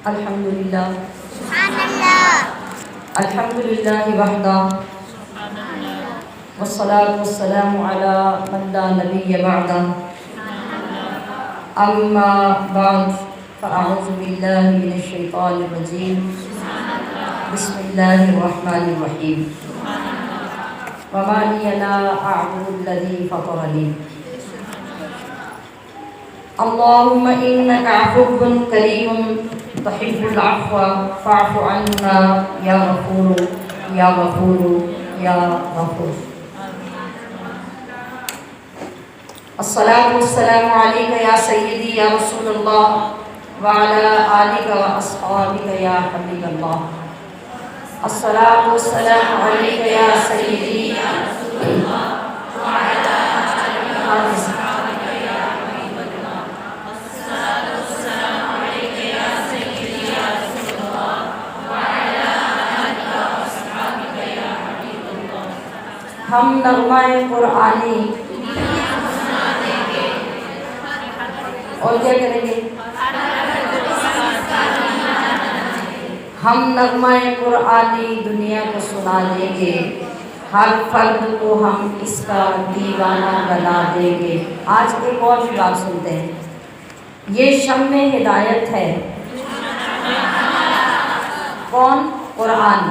الحمدللہ الحمدللہ وحدہ والصلاة والسلام علی من لا نبی بعدہ اما بعد فاعوذ باللہ من الشیطان الرجیم بسم اللہ الرحمن الرحیم وما لی لا اعبد الذی فطرنی اللہم انک عفو کریم تحب العفو فاعف عنا یا غفور یا غفور یا غفور. الصلاة والسلام علیکہ یا سیدی یا رسول اللہ وعلی آلک و اصحابک یا حبیب اللہ. الصلاة والسلام علیکہ یا سیدی یا رسول اللہ وعلی آلک و اصحابک یا حبیب اللہ. الصلاة والسلام علیکہ یا سیدی یا رسول اللہ وعلی آلک و اصحابک یا حبیب اللہ. ہم نغمہ قرآنی اور کیا کریں گے؟ ہم نغمہ قرآنی دنیا کو سنا دیں گے، ہر فرد کو ہم اس کا دیوانہ بنا دیں گے. آج ایک اور بات سنتے ہیں. یہ شمع ہدایت ہے. کون؟ قرآن.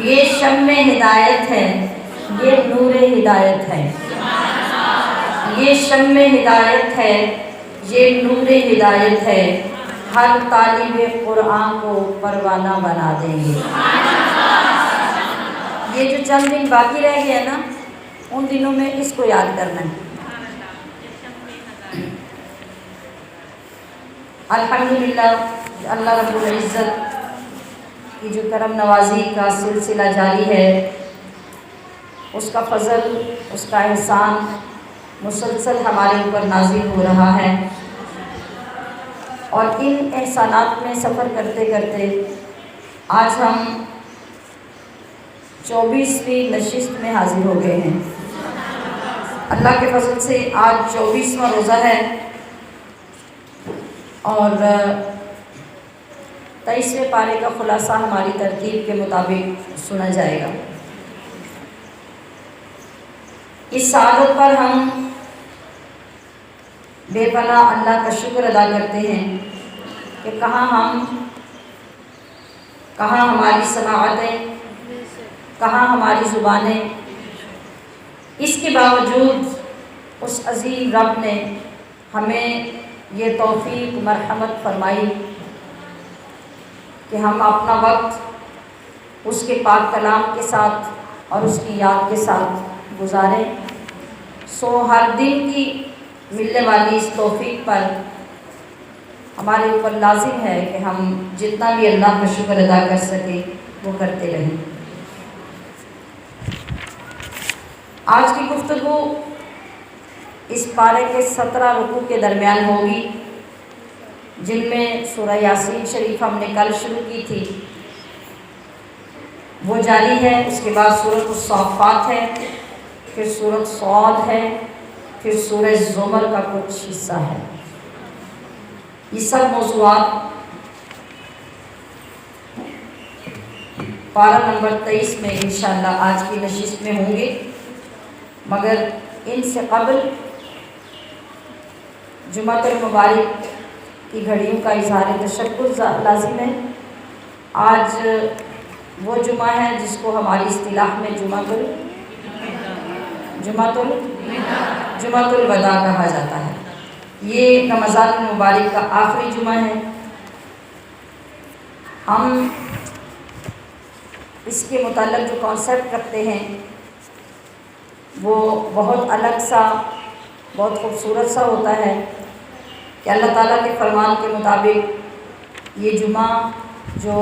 یہ شمع ہدایت ہے، یہ نور ہدایت ہے. یہ شمع ہدایت ہے، یہ نور ہدایت ہے. ہر طالب قرآن کو پروانہ بنا دیں گے. یہ جو چند دن باقی رہ گیا نا، ان دنوں میں اس کو یاد کرنا ہے. الحمدللہ اللہ رب العزت کی جو کرم نوازی کا سلسلہ جاری ہے، اس کا فضل، اس کا احسان مسلسل ہمارے اوپر نازل ہو رہا ہے. اور ان احسانات میں سفر کرتے کرتے آج ہم 24ویں نشست میں حاضر ہو گئے ہیں. اللہ کے فضل سے آج 24واں روزہ ہے اور 23ویں پارے کا خلاصہ ہماری ترتیب کے مطابق سنا جائے گا. اس سعادت پر ہم بے پناہ اللہ کا شکر ادا کرتے ہیں کہ کہاں ہماری سماعتیں، کہاں ہماری زبانیں. اس کے باوجود اس عظیم رب نے ہمیں یہ توفیق مرحمت فرمائی کہ ہم اپنا وقت اس کے پاک کلام کے ساتھ اور اس کی یاد کے ساتھ گزاریں. سو ہر دن کی ملنے والی اس توفیق پر ہمارے اوپر لازم ہے کہ ہم جتنا بھی اللہ کا شکر ادا کر سکیں وہ کرتے رہیں. آج کی گفتگو اس پارے کے 17 رکوع کے درمیان ہوگی، جن میں سورہ یاسین شریف ہم نے کل شروع کی تھی، وہ جاری ہے. اس کے بعد سورۃ الصافات ہے، پھر سورۃ صاد ہے، پھر سورہ زمر کا کچھ حصہ ہے. یہ سب موضوعات پارہ نمبر 23 میں انشاءاللہ آج کی نشست میں ہوں گے، مگر ان سے قبل جمعۃ المبارک کی گھڑیوں کا اظہار تشکر لازم ہے. آج وہ جمعہ ہے جس کو ہماری اصطلاح میں جمعۃ الوداع کہا جاتا ہے. یہ رمضان المبارک کا آخری جمعہ ہے. ہم اس کے متعلق جو کانسیپٹ رکھتے ہیں وہ بہت الگ سا، بہت خوبصورت سا ہوتا ہے کہ اللہ تعالیٰ کے فرمان کے مطابق یہ جمعہ جو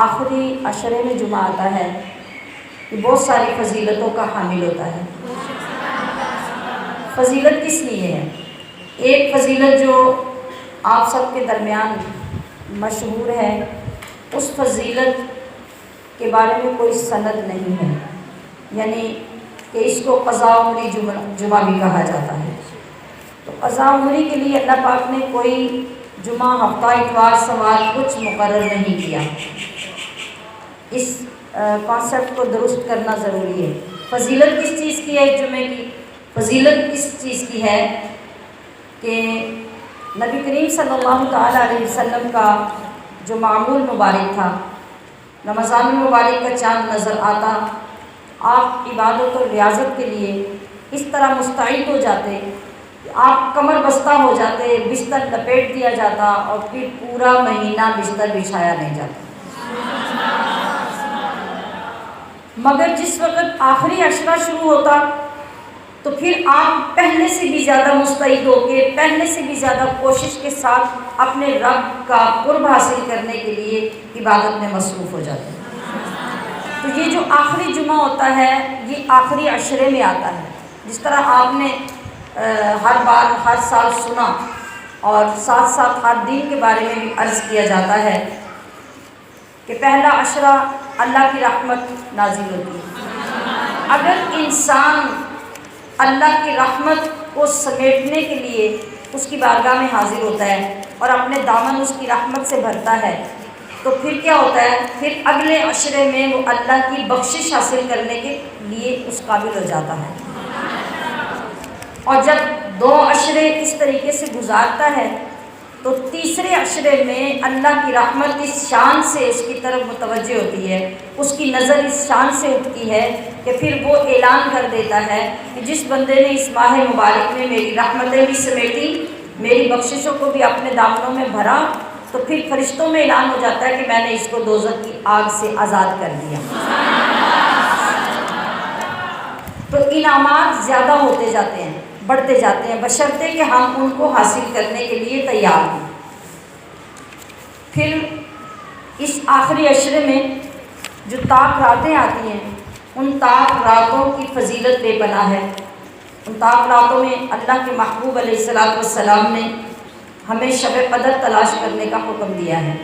آخری عشرے میں جمعہ آتا ہے یہ بہت ساری فضیلتوں کا حامل ہوتا ہے. فضیلت کس لیے ہے؟ ایک فضیلت جو آپ سب کے درمیان مشہور ہے، اس فضیلت کے بارے میں کوئی سند نہیں ہے، یعنی کہ اس کو قضاء عمری جمعہ بھی کہا جاتا ہے. تو قضاء عمری کے لیے اللہ پاک نے کوئی جمعہ ہفتہ اتوار سوال کچھ مقرر نہیں کیا۔ اس کانسیپٹ کو درست کرنا ضروری ہے۔ فضیلت کس چیز کی ہے جمعے کی؟ فضیلت اس چیز کی ہے کہ نبی کریم صلی اللہ تعالیٰ علیہ وسلم کا جو معمول مبارک تھا، رمضان المبارک کا چاند نظر آتا، آپ عبادت اور ریاضت کے لیے اس طرح مستعد ہو جاتے کہ آپ کمر بستہ ہو جاتے، بستر لپیٹ دیا جاتا اور پھر پورا مہینہ بستر بچھایا نہیں جاتا۔ مگر جس وقت آخری عشرہ شروع ہوتا تو پھر آپ پہلے سے بھی زیادہ مستعد ہو کے، پہلے سے بھی زیادہ کوشش کے ساتھ اپنے رب کا قرب حاصل کرنے کے لیے عبادت میں مصروف ہو جاتے ہیں۔ تو یہ جو آخری جمعہ ہوتا ہے یہ آخری عشرے میں آتا ہے۔ جس طرح آپ نے ہر بار ہر سال سنا اور ساتھ ساتھ ہر دین کے بارے میں بھی عرض کیا جاتا ہے کہ پہلا عشرہ اللہ کی رحمت نازل ہوتی ہے۔ اگر انسان اللہ کی رحمت کو سمیٹنے کے لیے اس کی بارگاہ میں حاضر ہوتا ہے اور اپنے دامن اس کی رحمت سے بھرتا ہے تو پھر کیا ہوتا ہے؟ پھر اگلے عشرے میں وہ اللہ کی بخشش حاصل کرنے کے لیے اس قابل ہو جاتا ہے۔ اور جب 2 عشرے اس طریقے سے گزارتا ہے تو تیسرے عشرے میں اللہ کی رحمت اس شان سے اس کی طرف متوجہ ہوتی ہے، اس کی نظر اس شان سے اٹھتی ہے کہ پھر وہ اعلان کر دیتا ہے کہ جس بندے نے اس ماہ مبارک میں میری رحمتیں بھی سمیٹی، میری بخششوں کو بھی اپنے دامنوں میں بھرا، تو پھر فرشتوں میں اعلان ہو جاتا ہے کہ میں نے اس کو دوزخ کی آگ سے آزاد کر دیا۔ تو انعامات زیادہ ہوتے جاتے ہیں، بڑھتے جاتے ہیں، بشرطے کہ ہم ان کو حاصل کرنے کے لیے تیار ہیں۔ پھر اس آخری عشرے میں جو طاق راتیں آتی ہیں، ان طاق راتوں کی فضیلت بے پناہ ہے۔ ان طاق راتوں میں اللہ کے محبوب علیہ السلام نے ہمیں شب قدر تلاش کرنے کا حکم دیا ہے۔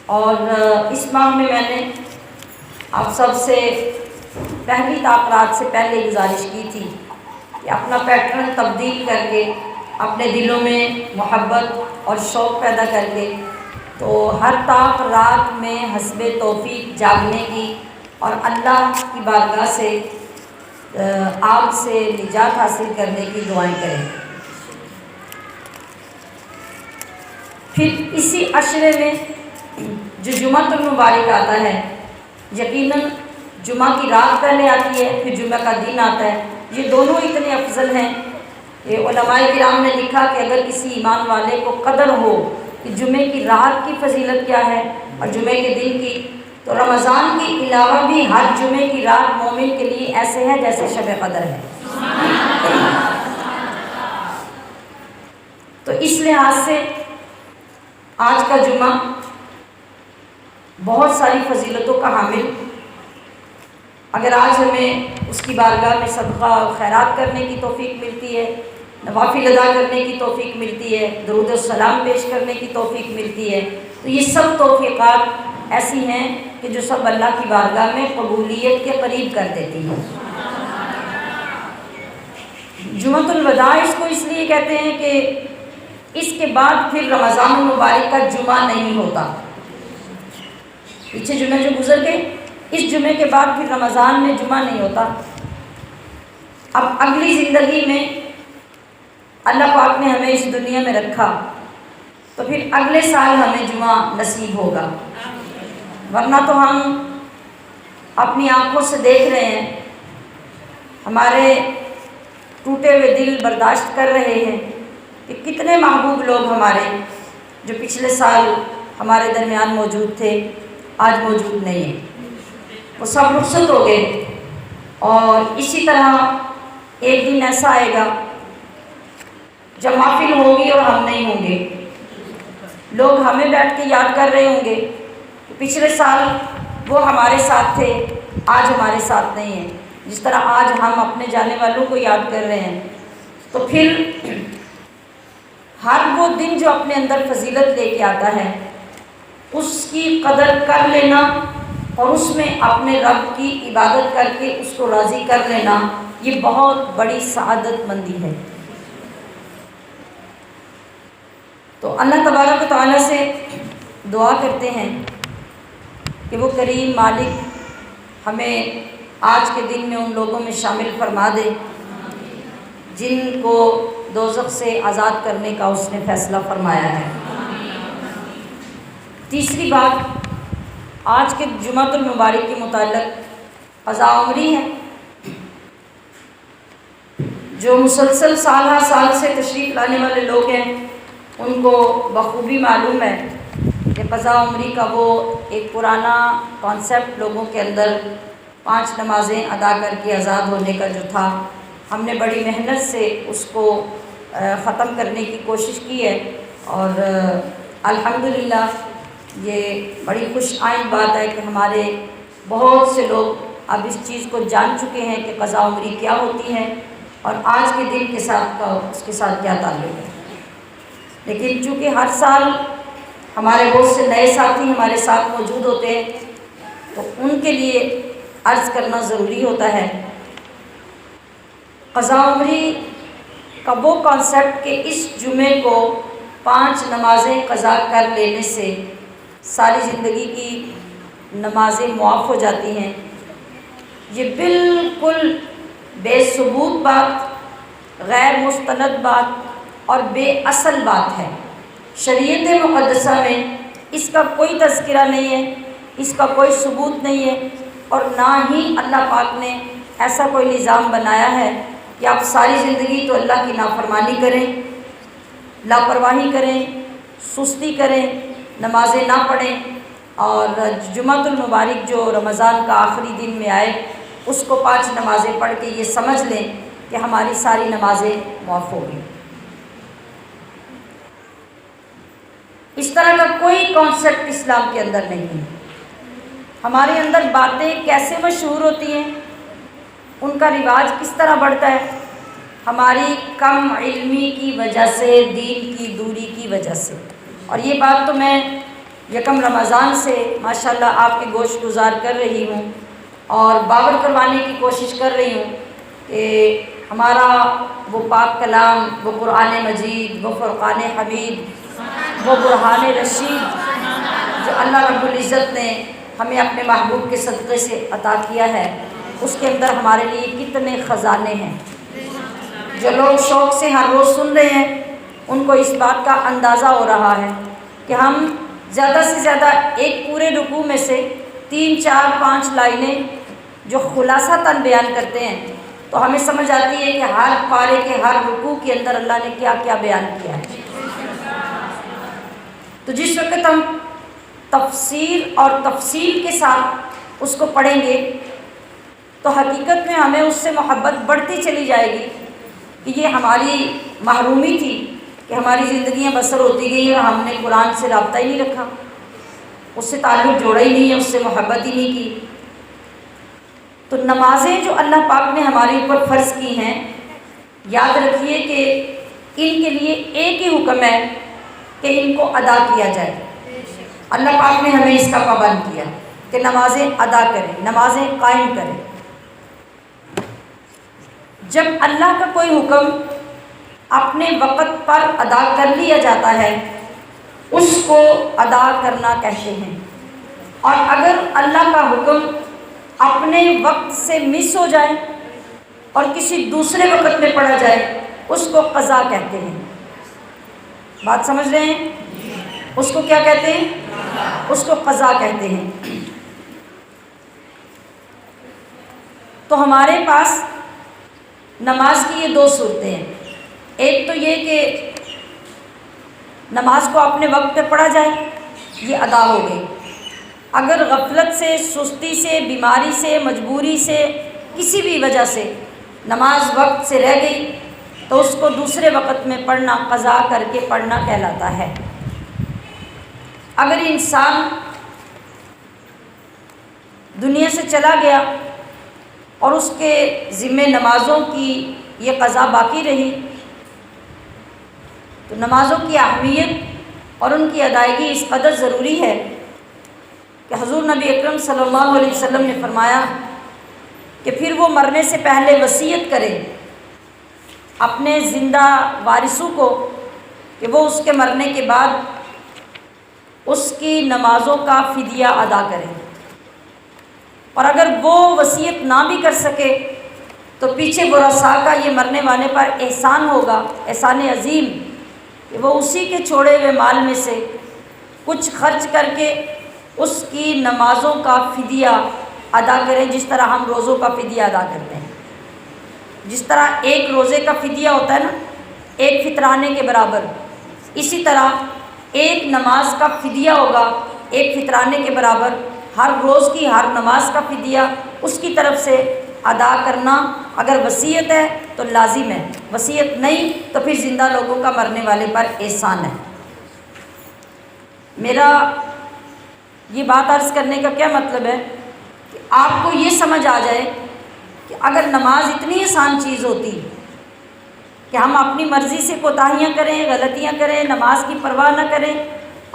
اور اس ماہ میں نے آپ سب سے پہلی طاق رات سے پہلے گزارش کی تھی کہ اپنا پیٹرن تبدیل کر کے، اپنے دلوں میں محبت اور شوق پیدا کر کے، تو ہر طاق رات میں حسب توفیق جاگنے کی اور اللہ کی بارگاہ سے آگ سے نجات حاصل کرنے کی دعائیں کریں۔ پھر اسی عشرے میں جو جمعۃ المبارک آتا ہے، یقیناً جمعہ کی رات پہلے آتی ہے، پھر جمعہ کا دن آتا ہے۔ یہ دونوں اتنے افضل ہیں کہ علماء کرام نے لکھا کہ اگر کسی ایمان والے کو قدر ہو کہ جمعے کی رات کی فضیلت کیا ہے اور جمعے کے دن کی، تو رمضان کے علاوہ بھی ہر جمعے کی رات مومن کے لیے ایسے ہے جیسے شب قدر ہے۔ تو اس لحاظ سے آج کا جمعہ بہت ساری فضیلتوں کا حامل، اگر آج ہمیں اس کی بارگاہ میں صدقہ اور خیرات کرنے کی توفیق ملتی ہے، نوافل ادا کرنے کی توفیق ملتی ہے، درود و سلام پیش کرنے کی توفیق ملتی ہے، تو یہ سب توفیقات ایسی ہیں کہ جو سب اللہ کی بارگاہ میں قبولیت کے قریب کر دیتی ہیں۔ جمعۃ الوداع اس کو اس لیے کہتے ہیں کہ اس کے بعد پھر رمضان المبارک کا جمعہ نہیں ہوتا۔ پیچھے جمعے جو گزر گئے، اس جمعے کے بعد پھر رمضان میں جمعہ نہیں ہوتا۔ اب اگلی زندگی میں اللہ پاک نے ہمیں اس دنیا میں رکھا تو پھر اگلے سال ہمیں جمعہ نصیب ہوگا، ورنہ تو ہم اپنی آنکھوں سے دیکھ رہے ہیں، ہمارے ٹوٹے ہوئے دل برداشت کر رہے ہیں کہ کتنے محبوب لوگ ہمارے جو پچھلے سال ہمارے درمیان موجود تھے آج موجود نہیں ہیں، وہ سب رخصت ہو گئے۔ اور اسی طرح ایک دن ایسا آئے گا جب محفل ہوگی اور ہم نہیں ہوں گے، لوگ ہمیں بیٹھ کے یاد کر رہے ہوں گے کہ پچھلے سال وہ ہمارے ساتھ تھے، آج ہمارے ساتھ نہیں ہیں، جس طرح آج ہم اپنے جانے والوں کو یاد کر رہے ہیں۔ تو پھر ہر وہ دن جو اپنے اندر فضیلت لے کے آتا ہے اس کی قدر کر لینا اور اس میں اپنے رب کی عبادت کر کے اس کو راضی کر لینا، یہ بہت بڑی سعادت مندی ہے۔ تو اللہ تبارک و تعالیٰ سے دعا کرتے ہیں کہ وہ کریم مالک ہمیں آج کے دن میں ان لوگوں میں شامل فرما دے جن کو دوزخ سے آزاد کرنے کا اس نے فیصلہ فرمایا ہے۔ تیسری بات آج کے جمعۃ المبارک کے متعلق قضاء عمری ہے۔ جو مسلسل سالہ سال سے تشریف لانے والے لوگ ہیں ان کو بخوبی معلوم ہے کہ قضاء عمری کا وہ ایک پرانا کانسیپٹ لوگوں کے اندر 5 نمازیں ادا کر کے آزاد ہونے کا جو تھا، ہم نے بڑی محنت سے اس کو ختم کرنے کی کوشش کی ہے، اور الحمدللہ یہ بڑی خوش آئند بات ہے کہ ہمارے بہت سے لوگ اب اس چیز کو جان چکے ہیں کہ قضاء عمری کیا ہوتی ہے اور آج کے دن کے ساتھ اس کے ساتھ کیا تعلق ہے۔ لیکن چونکہ ہر سال ہمارے بہت سے نئے ساتھی ہمارے ساتھ موجود ہوتے ہیں تو ان کے لیے عرض کرنا ضروری ہوتا ہے۔ قضاء عمری کا وہ کانسیپٹ کہ اس جمعے کو 5 نمازیں قضا کر لینے سے ساری زندگی کی نمازیں معاف ہو جاتی ہیں، یہ بالکل بے ثبوت بات، غیر مستند بات اور بے اصل بات ہے۔ شریعت مقدسہ میں اس کا کوئی تذکرہ نہیں ہے، اس کا کوئی ثبوت نہیں ہے، اور نہ ہی اللہ پاک نے ایسا کوئی نظام بنایا ہے کہ آپ ساری زندگی تو اللہ کی نافرمانی کریں، لاپرواہی کریں، سستی کریں، نمازیں نہ پڑھیں، اور جمعۃ المبارک جو رمضان کا آخری دن میں آئے اس کو 5 نمازیں پڑھ کے یہ سمجھ لیں کہ ہماری ساری نمازیں معاف ہو گئی۔ اس طرح کا کوئی کانسیپٹ اسلام کے اندر نہیں ہے۔ ہمارے اندر باتیں کیسے مشہور ہوتی ہیں، ان کا رواج کس طرح بڑھتا ہے، ہماری کم علمی کی وجہ سے، دین کی دوری کی وجہ سے۔ اور یہ بات تو میں یکم رمضان سے ماشاءاللہ آپ کے گوش گزار کر رہی ہوں اور باور کروانے کی کوشش کر رہی ہوں کہ ہمارا وہ پاک کلام، وہ قرآن مجید، وہ فرقان حمید، وہ برہان رشید جو اللہ رب العزت نے ہمیں اپنے محبوب کے صدقے سے عطا کیا ہے، اس کے اندر ہمارے لیے کتنے خزانے ہیں۔ جو لوگ شوق سے ہر روز سن رہے ہیں ان کو اس بات کا اندازہ ہو رہا ہے کہ ہم زیادہ سے زیادہ ایک پورے رکوع میں سے 3، 4، 5 لائنیں جو خلاصہ تن بیان کرتے ہیں تو ہمیں سمجھ آتی ہے کہ ہر پارے کے ہر رکوع کے اندر اللہ نے کیا کیا بیان کیا ہے۔ تو جس وقت ہم تفسیر اور تفصیل کے ساتھ اس کو پڑھیں گے تو حقیقت میں ہمیں اس سے محبت بڑھتی چلی جائے گی کہ یہ ہماری محرومی تھی کہ ہماری زندگیاں بسر ہوتی گئی اور ہم نے قرآن سے رابطہ ہی نہیں رکھا، اس سے تعلق جوڑا ہی نہیں ہے، اس سے محبت ہی نہیں کی۔ تو نمازیں جو اللہ پاک نے ہمارے اوپر فرض کی ہیں، یاد رکھیے کہ ان کے لیے ایک ہی حکم ہے کہ ان کو ادا کیا جائے۔ اللہ پاک نے ہمیں اس کا پابند کیا کہ نمازیں ادا کریں، نمازیں قائم کریں۔ جب اللہ کا کوئی حکم اپنے وقت پر ادا کر لیا جاتا ہے اس کو ادا کرنا کہتے ہیں، اور اگر اللہ کا حکم اپنے وقت سے مس ہو جائے اور کسی دوسرے وقت میں پڑھا جائے اس کو قضا کہتے ہیں۔ بات سمجھ رہے ہیں؟ اس کو کیا کہتے ہیں؟ اس کو قضا کہتے ہیں۔ تو ہمارے پاس نماز کی یہ 2 صورتیں ہیں۔ ایک تو یہ کہ نماز کو اپنے وقت پہ پڑھا جائے، یہ ادا ہو گئی۔ اگر غفلت سے، سستی سے، بیماری سے، مجبوری سے، کسی بھی وجہ سے نماز وقت سے رہ گئی تو اس کو دوسرے وقت میں پڑھنا، قضا کر کے پڑھنا کہلاتا ہے۔ اگر انسان دنیا سے چلا گیا اور اس کے ذمے نمازوں کی یہ قضا باقی رہی تو نمازوں کی اہمیت اور ان کی ادائیگی اس قدر ضروری ہے کہ حضور نبی اکرم صلی اللہ علیہ وسلم نے فرمایا کہ پھر وہ مرنے سے پہلے وصیت کرے اپنے زندہ وارثوں کو کہ وہ اس کے مرنے کے بعد اس کی نمازوں کا فدیہ ادا کرے، اور اگر وہ وصیت نہ بھی کر سکے تو پیچھے ورثاء کا یہ مرنے والے پر احسان ہوگا، احسان عظیم، کہ وہ اسی کے چھوڑے ہوئے مال میں سے کچھ خرچ کر کے اس کی نمازوں کا فدیہ ادا کریں، جس طرح ہم روزوں کا فدیہ ادا کرتے ہیں۔ جس طرح ایک روزے کا فدیہ ہوتا ہے نا، ایک فطرانے کے برابر، اسی طرح ایک نماز کا فدیہ ہوگا ایک فطرانے کے برابر۔ ہر روز کی ہر نماز کا فدیہ اس کی طرف سے ادا کرنا، اگر وصیت ہے تو لازم ہے، وصیت نہیں تو پھر زندہ لوگوں کا مرنے والے پر احسان ہے۔ میرا یہ بات عرض کرنے کا کیا مطلب ہے کہ آپ کو یہ سمجھ آ جائے کہ اگر نماز اتنی آسان چیز ہوتی کہ ہم اپنی مرضی سے کوتاہیاں کریں، غلطیاں کریں، نماز کی پرواہ نہ کریں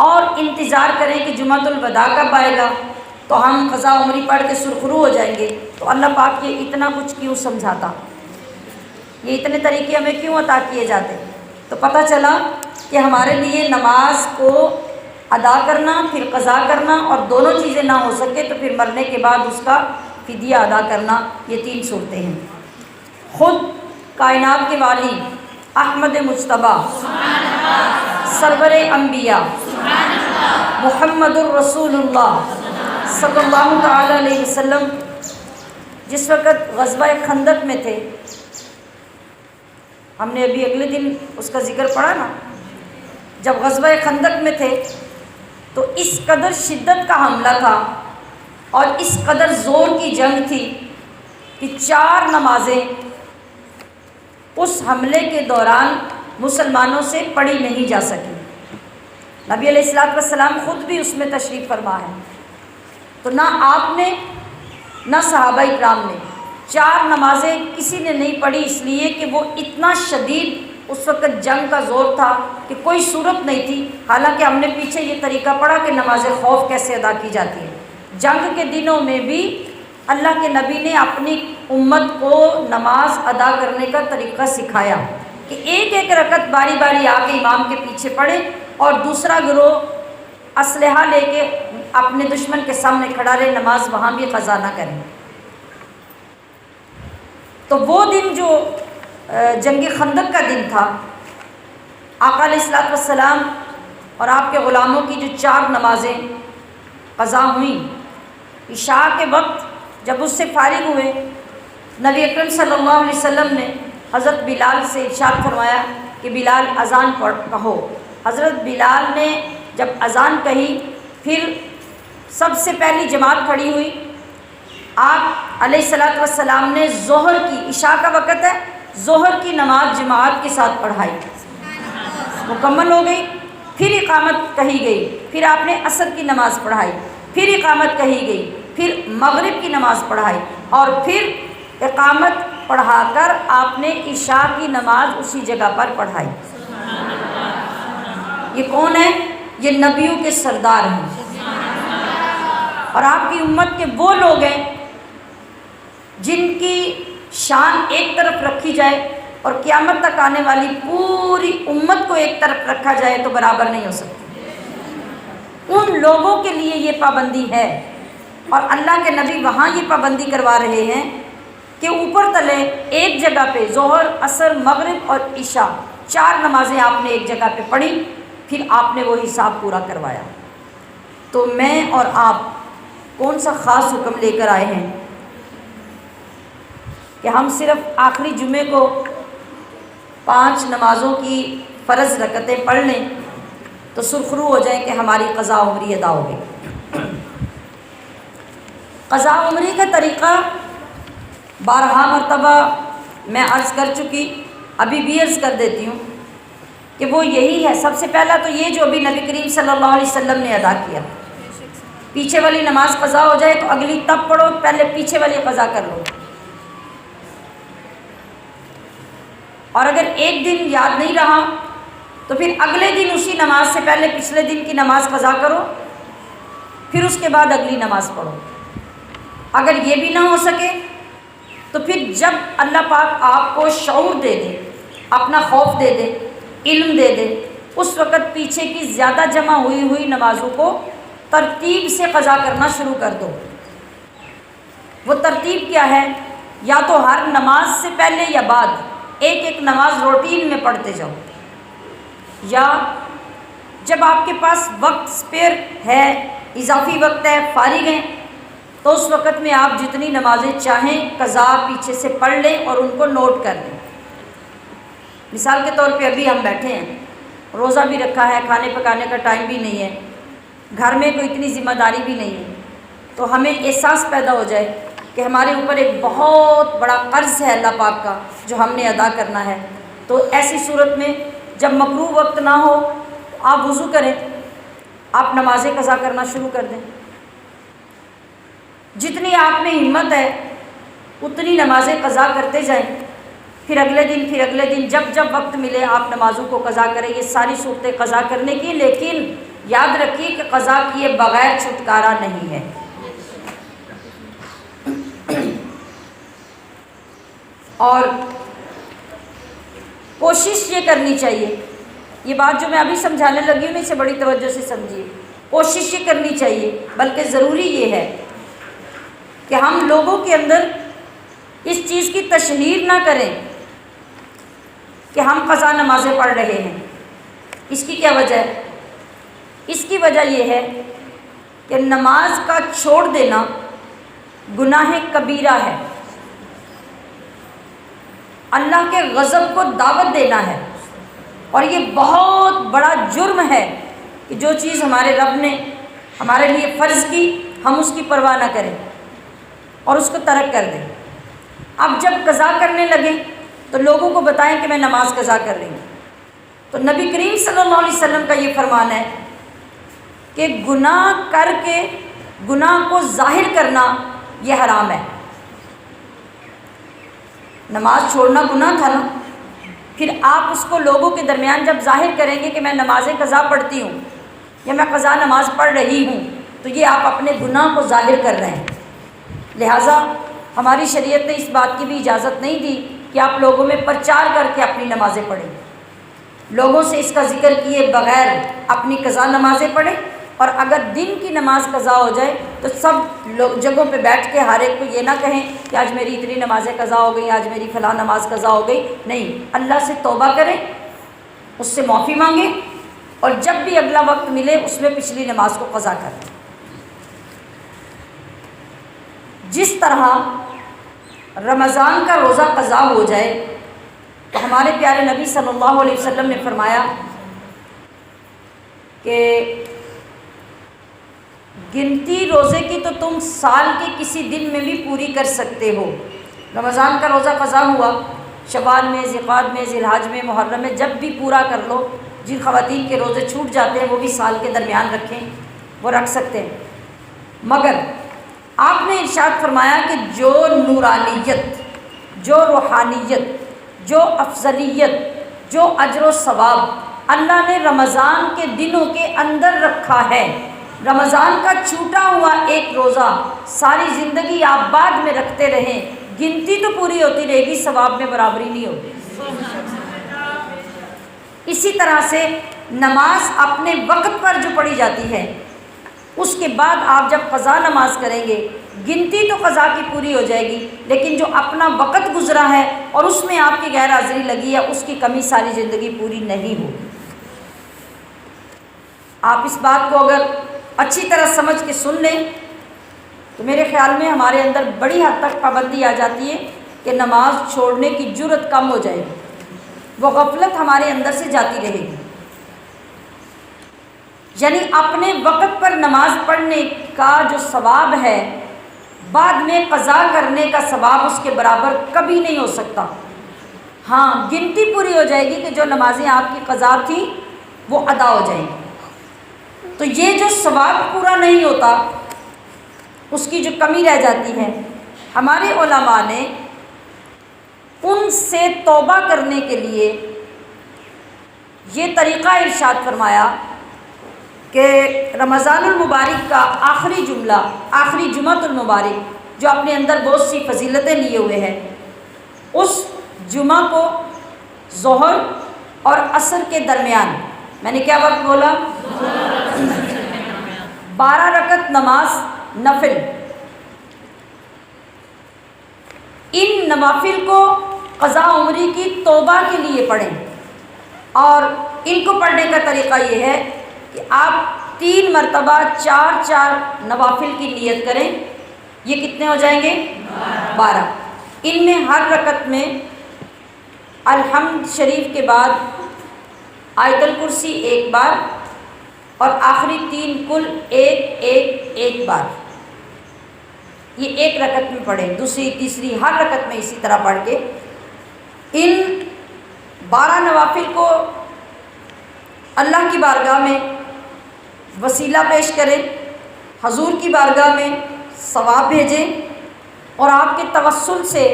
اور انتظار کریں کہ جمعۃ الوداع کب آئے گا تو ہم قضا عمری پڑھ کے سرخرو ہو جائیں گے، تو اللہ پاک یہ اتنا کچھ کیوں سمجھاتا، یہ اتنے طریقے ہمیں کیوں عطا کیے جاتے؟ تو پتہ چلا کہ ہمارے لیے نماز کو ادا کرنا، پھر قضا کرنا، اور دونوں چیزیں نہ ہو سکے تو پھر مرنے کے بعد اس کا فدیہ ادا کرنا، یہ 3 صورتیں ہیں۔ خود کائنات کے والی احمد مجتبیٰ سرور انبیاء محمد الرسول اللہ صلی اللہ تعالیٰ علیہ وسلم جس وقت غزوہ خندق میں تھے، ہم نے ابھی اگلے دن اس کا ذکر پڑھا نا، جب غزوہ خندق میں تھے تو اس قدر شدت کا حملہ تھا اور اس قدر زور کی جنگ تھی کہ 4 نمازیں اس حملے کے دوران مسلمانوں سے پڑھی نہیں جا سکی۔ نبی علیہ الصلوۃ والسلام خود بھی اس میں تشریف فرما ہے، تو نہ آپ نے نہ صحابہ اکرام نے 4 نمازیں کسی نے نہیں پڑھی، اس لیے کہ وہ اتنا شدید اس وقت جنگ کا زور تھا کہ کوئی صورت نہیں تھی۔ حالانکہ ہم نے پیچھے یہ طریقہ پڑھا کہ نماز خوف کیسے ادا کی جاتی ہے۔ جنگ کے دنوں میں بھی اللہ کے نبی نے اپنی امت کو نماز ادا کرنے کا طریقہ سکھایا کہ ایک ایک رکعت باری باری آ کے امام کے پیچھے پڑھے اور دوسرا گروہ اسلحہ لے کے اپنے دشمن کے سامنے کھڑا رہے، نماز وہاں بھی قضا نہ کریں۔ تو وہ دن جو جنگ خندق کا دن تھا، آقا علیہ الصلوۃ والسلام اور آپ کے غلاموں کی جو 4 نمازیں قضا ہوئیں، عشاء کے وقت جب اس سے فارغ ہوئے، نبی اکرم صلی اللہ علیہ وسلم نے حضرت بلال سے ارشاد فرمایا کہ بلال اذان کہو۔ حضرت بلال نے جب اذان کہی، پھر سب سے پہلی جماعت کھڑی ہوئی، آپ علیہ الصلوۃ والسلام نے ظہر کی، عشاء کا وقت ہے، ظہر کی نماز جماعت کے ساتھ پڑھائی، مکمل ہو گئی۔ پھر اقامت کہی گئی، پھر آپ نے عصر کی نماز پڑھائی، پھر اقامت کہی گئی، پھر مغرب کی نماز پڑھائی، اور پھر اقامت پڑھا کر آپ نے عشاء کی نماز اسی جگہ پر پڑھائی۔ یہ کون ہے؟ یہ نبیوں کے سردار ہیں، اور آپ کی امت کے وہ لوگ ہیں جن کی شان ایک طرف رکھی جائے اور قیامت تک آنے والی پوری امت کو ایک طرف رکھا جائے تو برابر نہیں ہو سکتی۔ ان لوگوں کے لیے یہ پابندی ہے، اور اللہ کے نبی وہاں یہ پابندی کروا رہے ہیں کہ اوپر تلے ایک جگہ پہ ظہر، عصر، مغرب اور عشاء 4 نمازیں آپ نے ایک جگہ پہ پڑھی، پھر آپ نے وہ حساب پورا کروایا۔ تو میں اور آپ کون سا خاص حکم لے کر آئے ہیں کہ ہم صرف آخری جمعے کو 5 نمازوں کی فرض رکعتیں پڑھ لیں تو سرخرو ہو جائیں کہ ہماری قضا عمری ادا ہو گئی؟ قضا عمری کا طریقہ 12 مرتبہ میں عرض کر چکی، ابھی بھی عرض کر دیتی ہوں کہ وہ یہی ہے۔ سب سے پہلا تو یہ جو ابھی نبی کریم صلی اللہ علیہ وسلم نے ادا کیا، پیچھے والی نماز قضا ہو جائے تو اگلی تب پڑھو، پہلے پیچھے والی قضا کر لو، اور اگر ایک دن یاد نہیں رہا تو پھر اگلے دن اسی نماز سے پہلے پچھلے دن کی نماز قضا کرو، پھر اس کے بعد اگلی نماز پڑھو۔ اگر یہ بھی نہ ہو سکے تو پھر جب اللہ پاک آپ کو شعور دے دے، اپنا خوف دے دے، علم دے دے اس وقت پیچھے کی زیادہ جمع ہوئی نمازوں کو ترتیب سے قضا کرنا شروع کر دو۔ وہ ترتیب کیا ہے؟ یا تو ہر نماز سے پہلے یا بعد ایک نماز روٹین میں پڑھتے جاؤ، یا جب آپ کے پاس وقت سپیئر ہے، اضافی وقت ہے، فارغ ہیں، تو اس وقت میں آپ جتنی نمازیں چاہیں قضا پیچھے سے پڑھ لیں اور ان کو نوٹ کر لیں۔ مثال کے طور پہ ابھی ہم بیٹھے ہیں، روزہ بھی رکھا ہے، کھانے پکانے کا ٹائم بھی نہیں ہے، گھر میں کوئی اتنی ذمہ داری بھی نہیں ہے، تو ہمیں احساس پیدا ہو جائے کہ ہمارے اوپر ایک بہت بڑا قرض ہے اللہ پاک کا جو ہم نے ادا کرنا ہے، تو ایسی صورت میں جب مکروہ وقت نہ ہو آپ وضو کریں، آپ نمازیں قضا کرنا شروع کر دیں۔ جتنی آپ میں ہمت ہے اتنی نمازیں قضا کرتے جائیں، پھر اگلے دن جب وقت ملے آپ نمازوں کو قضا کریں۔ یہ ساری صورتیں قضا کرنے کی، لیکن یاد رکھیے کہ قضا کیے بغیر چھٹکارا نہیں ہے۔ اور کوشش یہ کرنی چاہیے، یہ بات جو میں ابھی سمجھانے لگی ہوں اسے بڑی توجہ سے سمجھیے، کوشش یہ کرنی چاہیے، بلکہ ضروری یہ ہے کہ ہم لوگوں کے اندر اس چیز کی تشہیر نہ کریں کہ ہم قضا نمازیں پڑھ رہے ہیں۔ اس کی کیا وجہ ہے؟ اس کی وجہ یہ ہے کہ نماز کا چھوڑ دینا گناہ کبیرہ ہے، اللہ کے غضب کو دعوت دینا ہے، اور یہ بہت بڑا جرم ہے کہ جو چیز ہمارے رب نے ہمارے لیے فرض کی ہم اس کی پرواہ نہ کریں اور اس کو ترک کر دیں۔ اب جب قضا کرنے لگیں تو لوگوں کو بتائیں کہ میں نماز قضا کر رہی ہوں۔ تو نبی کریم صلی اللہ علیہ وسلم کا یہ فرمان ہے کہ گناہ کر کے گناہ کو ظاہر کرنا یہ حرام ہے۔ نماز چھوڑنا گناہ تھا نا، پھر آپ اس کو لوگوں کے درمیان جب ظاہر کریں گے کہ میں نمازیں قضا پڑھتی ہوں یا میں قضا نماز پڑھ رہی ہوں، تو یہ آپ اپنے گناہ کو ظاہر کر رہے ہیں۔ لہٰذا ہماری شریعت نے اس بات کی بھی اجازت نہیں دی کہ آپ لوگوں میں پرچار کر کے اپنی نمازیں پڑھیں، لوگوں سے اس کا ذکر کیے بغیر اپنی قضا نمازیں پڑھیں، اور اگر دن کی نماز قضا ہو جائے تو سب لوگ جگہوں پہ بیٹھ کے ہر ایک کو یہ نہ کہیں کہ آج میری اتنی نمازیں قضا ہو گئی، آج میری فلاں نماز قضا ہو گئی۔ نہیں، اللہ سے توبہ کریں، اس سے معافی مانگیں، اور جب بھی اگلا وقت ملے اس میں پچھلی نماز کو قضا کریں۔ جس طرح رمضان کا روزہ قضا ہو جائے تو ہمارے پیارے نبی صلی اللہ علیہ وسلم نے فرمایا کہ گنتی روزے کی تو تم سال کے کسی دن میں بھی پوری کر سکتے ہو۔ رمضان کا روزہ قضا ہوا، شوال میں، ذوالقعدہ میں، ذی الحجہ میں، محرم میں، جب بھی پورا کر لو۔ جن خواتین کے روزے چھوٹ جاتے ہیں وہ بھی سال کے درمیان رکھیں، وہ رکھ سکتے ہیں۔ مگر آپ نے ارشاد فرمایا کہ جو نورانیت، جو روحانیت، جو افضلیت، جو اجر و ثواب اللہ نے رمضان کے دنوں کے اندر رکھا ہے، رمضان کا چھوٹا ہوا ایک روزہ ساری زندگی آپ بعد میں رکھتے رہیں، گنتی تو پوری ہوتی رہے گی، ثواب میں برابری نہیں ہوگی۔ اسی طرح سے نماز اپنے وقت پر جو پڑھی جاتی ہے، اس کے بعد آپ جب قضا نماز کریں گے، گنتی تو قضا کی پوری ہو جائے گی، لیکن جو اپنا وقت گزرا ہے اور اس میں آپ کی غیر حاضری لگی ہے، اس کی کمی ساری زندگی پوری نہیں ہوگی۔ آپ اس بات کو اگر اچھی طرح سمجھ کے سن لیں تو میرے خیال میں ہمارے اندر بڑی حد تک پابندی آ جاتی ہے کہ نماز چھوڑنے کی جرأت کم ہو جائے گی، وہ غفلت ہمارے اندر سے جاتی رہے گی۔ یعنی اپنے وقت پر نماز پڑھنے کا جو ثواب ہے، بعد میں قضا کرنے کا ثواب اس کے برابر کبھی نہیں ہو سکتا۔ ہاں، گنتی پوری ہو جائے گی کہ جو نمازیں آپ کی قضا تھیں وہ ادا ہو جائیں گی۔ تو یہ جو ثواب پورا نہیں ہوتا، اس کی جو کمی رہ جاتی ہے، ہمارے علماء نے ان سے توبہ کرنے کے لیے یہ طریقہ ارشاد فرمایا کہ رمضان المبارک کا آخری جملہ، آخری جمعۃ المبارک جو اپنے اندر بہت سی فضیلتیں لیے ہوئے ہیں، اس جمعہ کو ظہر اور عصر کے درمیان میں نے کیا وقت بولا؟ 12 رکعت نماز نفل۔ ان نوافل کو قضاء عمری کی توبہ کے لیے پڑھیں، اور ان کو پڑھنے کا طریقہ یہ ہے کہ آپ 3 مرتبہ 4 نوافل کی نیت کریں۔ یہ کتنے ہو جائیں گے؟ 12۔ ان میں ہر رکعت میں الحمد شریف کے بعد آیت الکرسی 1 بار اور آخری 3 کل ایک بار، یہ ایک رکعت میں پڑھیں۔ دوسری تیسری ہر رکعت میں اسی طرح پڑھ کے ان 12 نوافل کو اللہ کی بارگاہ میں وسیلہ پیش کریں، حضور کی بارگاہ میں ثواب بھیجیں، اور آپ کے توسل سے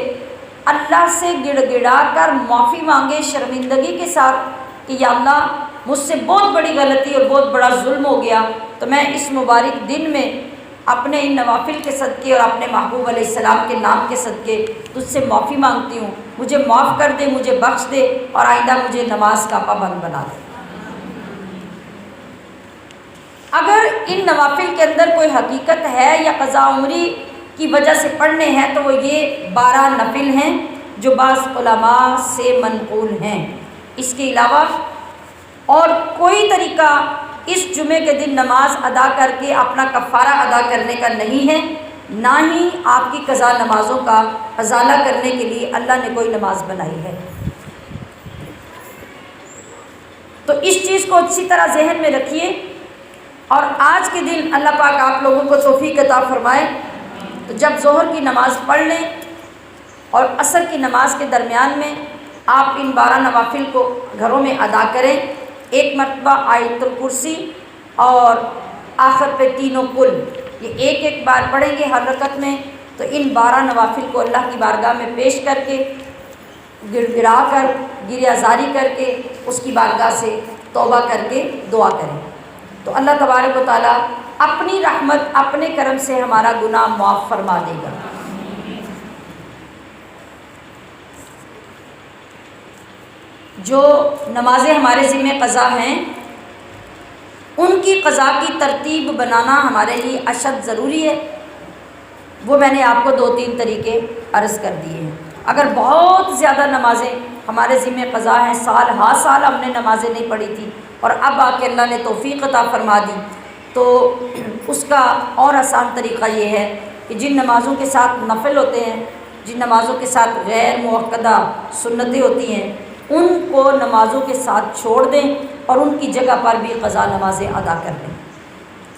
اللہ سے گڑ گڑا کر معافی مانگیں شرمندگی کے ساتھ کہ یا اللہ مجھ سے بہت بڑی غلطی اور بہت بڑا ظلم ہو گیا، تو میں اس مبارک دن میں اپنے ان نوافل کے صدقے اور اپنے محبوب علیہ السلام کے نام کے صدقے تجھ سے معافی مانگتی ہوں، مجھے معاف کر دے، مجھے بخش دے، اور آئندہ مجھے نماز کا پابند بنا دے۔ اگر ان نوافل کے اندر کوئی حقیقت ہے یا قضاء عمری کی وجہ سے پڑھنے ہیں تو وہ یہ 12 نفل ہیں جو بعض علماء سے منقول ہیں۔ اس کے علاوہ اور کوئی طریقہ اس جمعے کے دن نماز ادا کر کے اپنا کفارہ ادا کرنے کا نہیں ہے، نہ ہی آپ کی قضا نمازوں کا ازالہ کرنے کے لیے اللہ نے کوئی نماز بنائی ہے۔ تو اس چیز کو اچھی طرح ذہن میں رکھیے، اور آج کے دن اللہ پاک آپ لوگوں کو توفیق عطا فرمائے تو جب ظہر کی نماز پڑھ لیں اور عصر کی نماز کے درمیان میں آپ ان 12 نوافل کو گھروں میں ادا کریں۔ 1 مرتبہ آیت الکرسی اور آخر پہ تینوں کل، یہ ایک بار پڑھیں گے ہر رکعت میں، تو ان 12 نوافل کو اللہ کی بارگاہ میں پیش کر کے گڑ گڑا کر گریہ زاری کر کے اس کی بارگاہ سے توبہ کر کے دعا کریں، تو اللہ تبارک و تعالیٰ اپنی رحمت اپنے کرم سے ہمارا گناہ معاف فرما دے گا۔ جو نمازیں ہمارے ذمہ قضا ہیں ان کی قضا کی ترتیب بنانا ہمارے لیے اشد ضروری ہے۔ وہ میں نے آپ کو 2-3 طریقے عرض کر دیے ہیں۔ اگر بہت زیادہ نمازیں ہمارے ذمہ قضا ہیں، سال ہا سال ہم نے نمازیں نہیں پڑھی تھی اور اب آ کے اللہ نے توفیق عطا فرما دی، تو اس کا اور آسان طریقہ یہ ہے کہ جن نمازوں کے ساتھ نفل ہوتے ہیں، جن نمازوں کے ساتھ غیر موقدہ سنتیں ہوتی ہیں، ان کو نمازوں کے ساتھ چھوڑ دیں اور ان کی جگہ پر بھی قضا نمازیں ادا کر دیں۔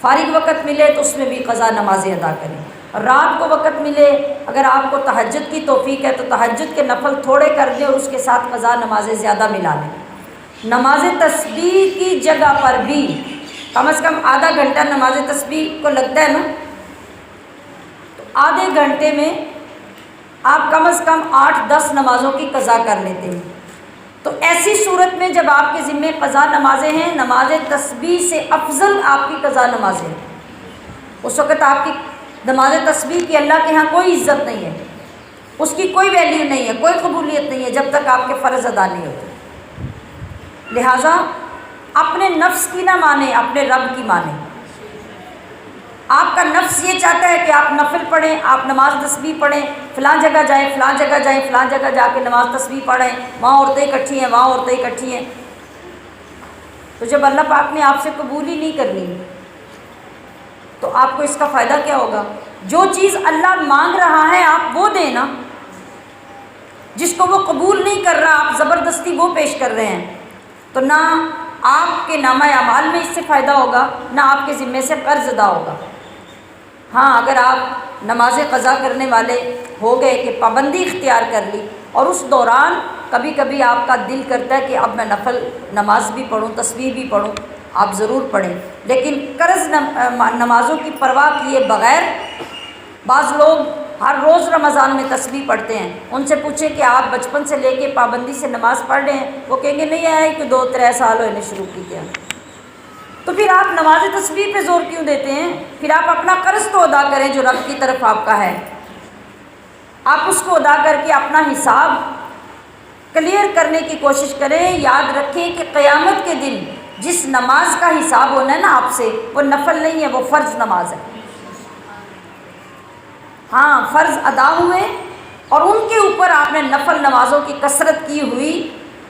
فارغ وقت ملے تو اس میں بھی قضا نمازیں ادا کریں۔ رات کو وقت ملے، اگر آپ کو تہجد کی توفیق ہے تو تہجد کے نفل تھوڑے کر دیں اور اس کے ساتھ قضا نمازیں زیادہ ملا لیں۔ نماز تسبیح کی جگہ پر بھی کم از کم آدھا گھنٹہ نماز تسبیح کو لگتا ہے نا، تو آدھے گھنٹے میں آپ کم از کم 8-10 نمازوں کی قضا کر لیتے ہیں۔ تو ایسی صورت میں جب آپ کے ذمہ قضا نمازیں ہیں، نماز تسبیح سے افضل آپ کی قضا نمازیں ہیں، اس وقت آپ کی نماز تسبیح کی اللہ کے ہاں کوئی عزت نہیں ہے، اس کی کوئی ویلیو نہیں ہے، کوئی قبولیت نہیں ہے جب تک آپ کے فرض ادا نہیں ہوتے۔ لہٰذا اپنے نفس کی نہ مانیں، اپنے رب کی مانیں۔ آپ کا نفس یہ چاہتا ہے کہ آپ نفل پڑھیں، آپ نماز تسبیح پڑھیں، فلاں جگہ جائیں، فلاں جگہ جائیں، فلاں جگہ جا کے نماز تسبیح پڑھیں، وہاں عورتیں اکٹھی ہیں، وہاں عورتیں اکٹھی ہیں، تو جب اللہ پاک نے آپ سے قبول ہی نہیں کرنی تو آپ کو اس کا فائدہ کیا ہوگا؟ جو چیز اللہ مانگ رہا ہے آپ وہ دیں نا، جس کو وہ قبول نہیں کر رہا آپ زبردستی وہ پیش کر رہے ہیں، تو نہ آپ کے نامہ اعمال میں اس سے فائدہ ہوگا، نہ آپ کے ذمے سے قرض ادا ہوگا۔ ہاں، اگر آپ نماز قضا کرنے والے ہو گئے کہ پابندی اختیار کر لی اور اس دوران کبھی کبھی آپ کا دل کرتا ہے کہ اب میں نفل نماز بھی پڑھوں، تسبیح بھی پڑھوں، آپ ضرور پڑھیں، لیکن قرض نمازوں کی پرواہ کیے بغیر بعض لوگ ہر روز رمضان میں تسبیح پڑھتے ہیں، ان سے پوچھیں کہ آپ بچپن سے لے کے پابندی سے نماز پڑھ رہے ہیں، وہ کہیں گے نہیں آئے کہ 2-3 سال ہونے شروع کی کیا، تو پھر آپ نماز تسبیح پہ زور کیوں دیتے ہیں؟ پھر آپ اپنا قرض تو ادا کریں جو رب کی طرف آپ کا ہے، آپ اس کو ادا کر کے اپنا حساب کلیئر کرنے کی کوشش کریں۔ یاد رکھیں کہ قیامت کے دن جس نماز کا حساب ہونا ہے نا آپ سے، وہ نفل نہیں ہے، وہ فرض نماز ہے۔ ہاں فرض ادا ہوئے اور ان کے اوپر آپ نے نفل نمازوں کی کثرت کی ہوئی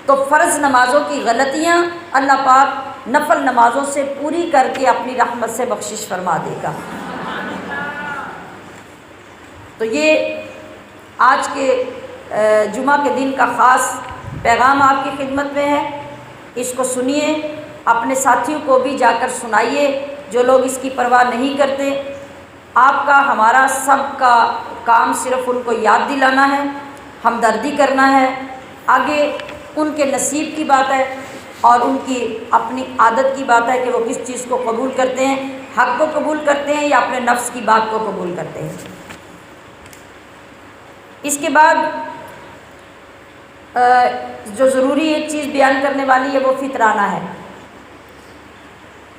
تو فرض نمازوں کی غلطیاں اللہ پاک نفل نمازوں سے پوری کر کے اپنی رحمت سے بخشش فرما دے گا۔ تو یہ آج کے جمعہ کے دن کا خاص پیغام آپ کی خدمت میں ہے، اس کو سنیے، اپنے ساتھیوں کو بھی جا کر سنائیے جو لوگ اس کی پرواہ نہیں کرتے۔ آپ کا ہمارا سب کا کام صرف ان کو یاد دلانا ہے، ہمدردی کرنا ہے، آگے ان کے نصیب کی بات ہے اور ان کی اپنی عادت کی بات ہے کہ وہ کس چیز کو قبول کرتے ہیں، حق کو قبول کرتے ہیں یا اپنے نفس کی بات کو قبول کرتے ہیں۔ اس کے بعد جو ضروری ایک چیز بیان کرنے والی ہے وہ فطرانہ ہے۔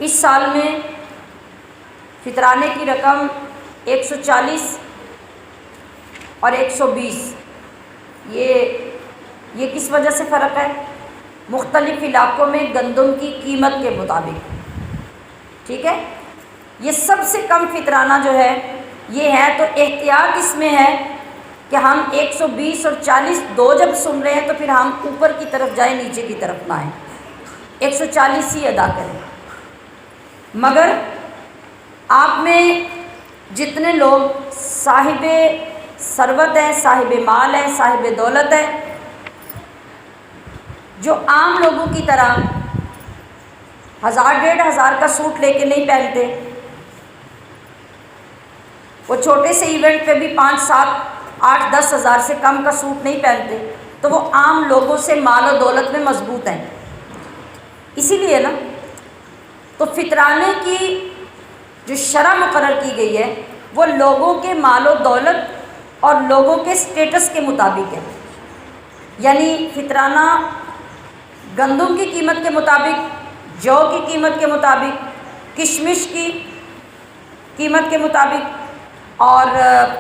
اس سال میں فطرانے کی رقم 140 اور 120، یہ کس وجہ سے فرق ہے؟ مختلف علاقوں میں گندم کی قیمت کے مطابق، ٹھیک ہے۔ یہ سب سے کم فطرانہ جو ہے یہ ہے، تو احتیاط اس میں ہے کہ ہم 120 اور 40 دو جب سن رہے ہیں تو پھر ہم اوپر کی طرف جائیں، نیچے کی طرف نہ آئیں، 140 ہی ادا کریں۔ مگر آپ میں جتنے لوگ صاحب ثروت ہیں، صاحب مال ہیں، صاحب دولت ہیں، جو عام لوگوں کی طرح 1000-1500 کا سوٹ لے کے نہیں پہنتے، وہ چھوٹے سے ایونٹ پہ بھی 5، 7، 8، 10 ہزار سے کم کا سوٹ نہیں پہنتے، تو وہ عام لوگوں سے مال و دولت میں مضبوط ہیں۔ اسی لیے نا تو فطرانے کی جو شرح مقرر کی گئی ہے وہ لوگوں کے مال و دولت اور لوگوں کے سٹیٹس کے مطابق ہے، یعنی فطرانہ گندم کی قیمت کے مطابق، جو کی قیمت کے مطابق، کشمش کی قیمت کے مطابق اور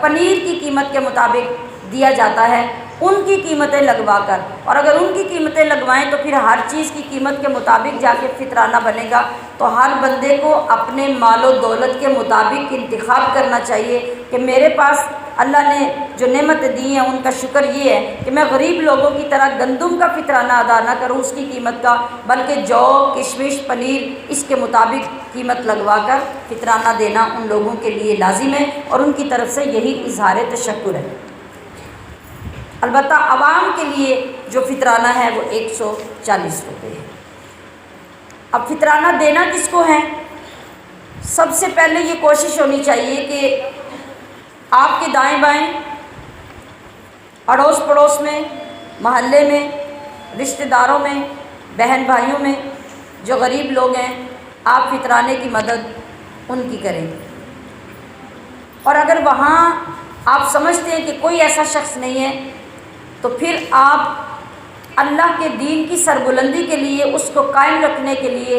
پنیر کی قیمت کے مطابق دیا جاتا ہے، ان کی قیمتیں لگوا کر، اور اگر ان کی قیمتیں لگوائیں تو پھر ہر چیز کی قیمت کے مطابق جا کے فطرانہ بنے گا۔ تو ہر بندے کو اپنے مال و دولت کے مطابق انتخاب کرنا چاہیے کہ میرے پاس اللہ نے جو نعمت دی ہیں ان کا شکر یہ ہے کہ میں غریب لوگوں کی طرح گندم کا فطرانہ ادا نہ کروں اس کی قیمت کا، بلکہ جو، کشمش، پنیر اس کے مطابق قیمت لگوا کر فطرانہ دینا ان لوگوں کے لیے لازم ہے، اور ان کی طرف سے یہی اظہار تشکر ہے۔ البتہ عوام کے لیے جو فطرانہ ہے وہ 140 روپے ہے۔ اب فطرانہ دینا کس کو ہے؟ سب سے پہلے یہ کوشش ہونی چاہیے کہ آپ کے دائیں بائیں، اڑوس پڑوس میں، محلے میں، رشتہ داروں میں، بہن بھائیوں میں جو غریب لوگ ہیں، آپ فطرانے کی مدد ان کی کریں۔ اور اگر وہاں آپ سمجھتے ہیں کہ کوئی ایسا شخص نہیں ہے تو پھر آپ اللہ کے دین کی سربلندی کے لیے، اس کو قائم رکھنے کے لیے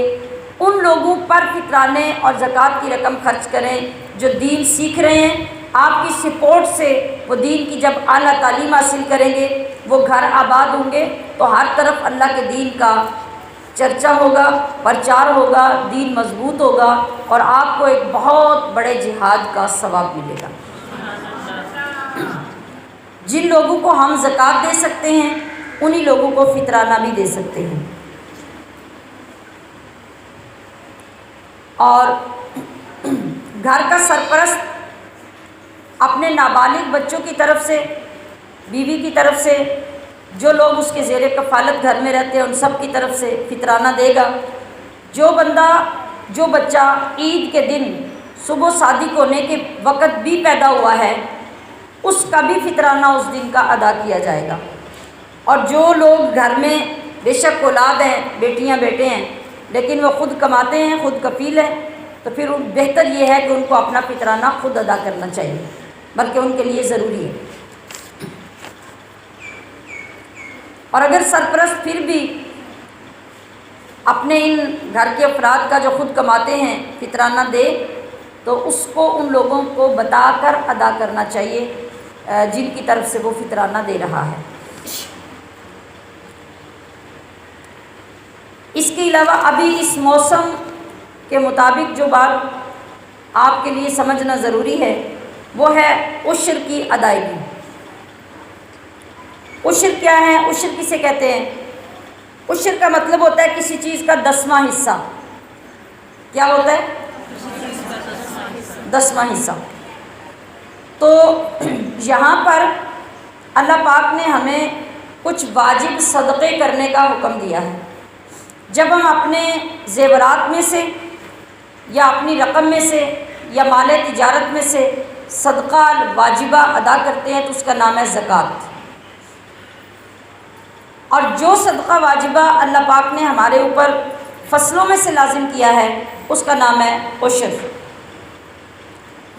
ان لوگوں پر فطرانے اور زکوٰۃ کی رقم خرچ کریں جو دین سیکھ رہے ہیں۔ آپ کی سپورٹ سے وہ دین کی جب اعلیٰ تعلیم حاصل کریں گے، وہ گھر آباد ہوں گے تو ہر طرف اللہ کے دین کا چرچا ہوگا، پرچار ہوگا، دین مضبوط ہوگا اور آپ کو ایک بہت بڑے جہاد کا ثواب ملے گا۔ جن لوگوں کو ہم زکوٰۃ دے سکتے ہیں انہی لوگوں کو فطرانہ بھی دے سکتے ہیں۔ اور گھر کا سرپرست اپنے نابالغ بچوں کی طرف سے، بیوی کی طرف سے، جو لوگ اس کے زیر کفالت گھر میں رہتے ہیں ان سب کی طرف سے فطرانہ دے گا۔ جو بچہ عید کے دن صبح صادق ہونے کے وقت بھی پیدا ہوا ہے اس کا بھی فطرانہ اس دن کا ادا کیا جائے گا۔ اور جو لوگ گھر میں بے شک اولاد ہیں، بیٹیاں بیٹے ہیں، لیکن وہ خود کماتے ہیں، خود کفیل ہیں، تو پھر بہتر یہ ہے کہ ان کو اپنا فطرانہ خود ادا کرنا چاہیے، بلکہ ان کے لیے ضروری ہے۔ اور اگر سرپرست پھر بھی اپنے ان گھر کے افراد کا جو خود کماتے ہیں فطرانہ دے تو اس کو ان لوگوں کو بتا کر ادا کرنا چاہیے جن کی طرف سے وہ فطرانہ دے رہا ہے۔ اس کے علاوہ ابھی اس موسم کے مطابق جو بات آپ کے لیے سمجھنا ضروری ہے وہ ہے عشر کی ادائیگی۔ عشر کیا ہے؟ عشر کسے کہتے ہیں؟ عشر کا مطلب ہوتا ہے کسی چیز کا 10واں حصہ۔ کیا ہوتا ہے؟ 10واں حصہ۔ تو یہاں پر اللہ پاک نے ہمیں کچھ واجب صدقے کرنے کا حکم دیا ہے۔ جب ہم اپنے زیورات میں سے یا اپنی رقم میں سے یا مال تجارت میں سے صدقہ واجبہ ادا کرتے ہیں تو اس کا نام ہے زکوٰۃ۔ اور جو صدقہ واجبہ اللہ پاک نے ہمارے اوپر فصلوں میں سے لازم کیا ہے اس کا نام ہے عشر۔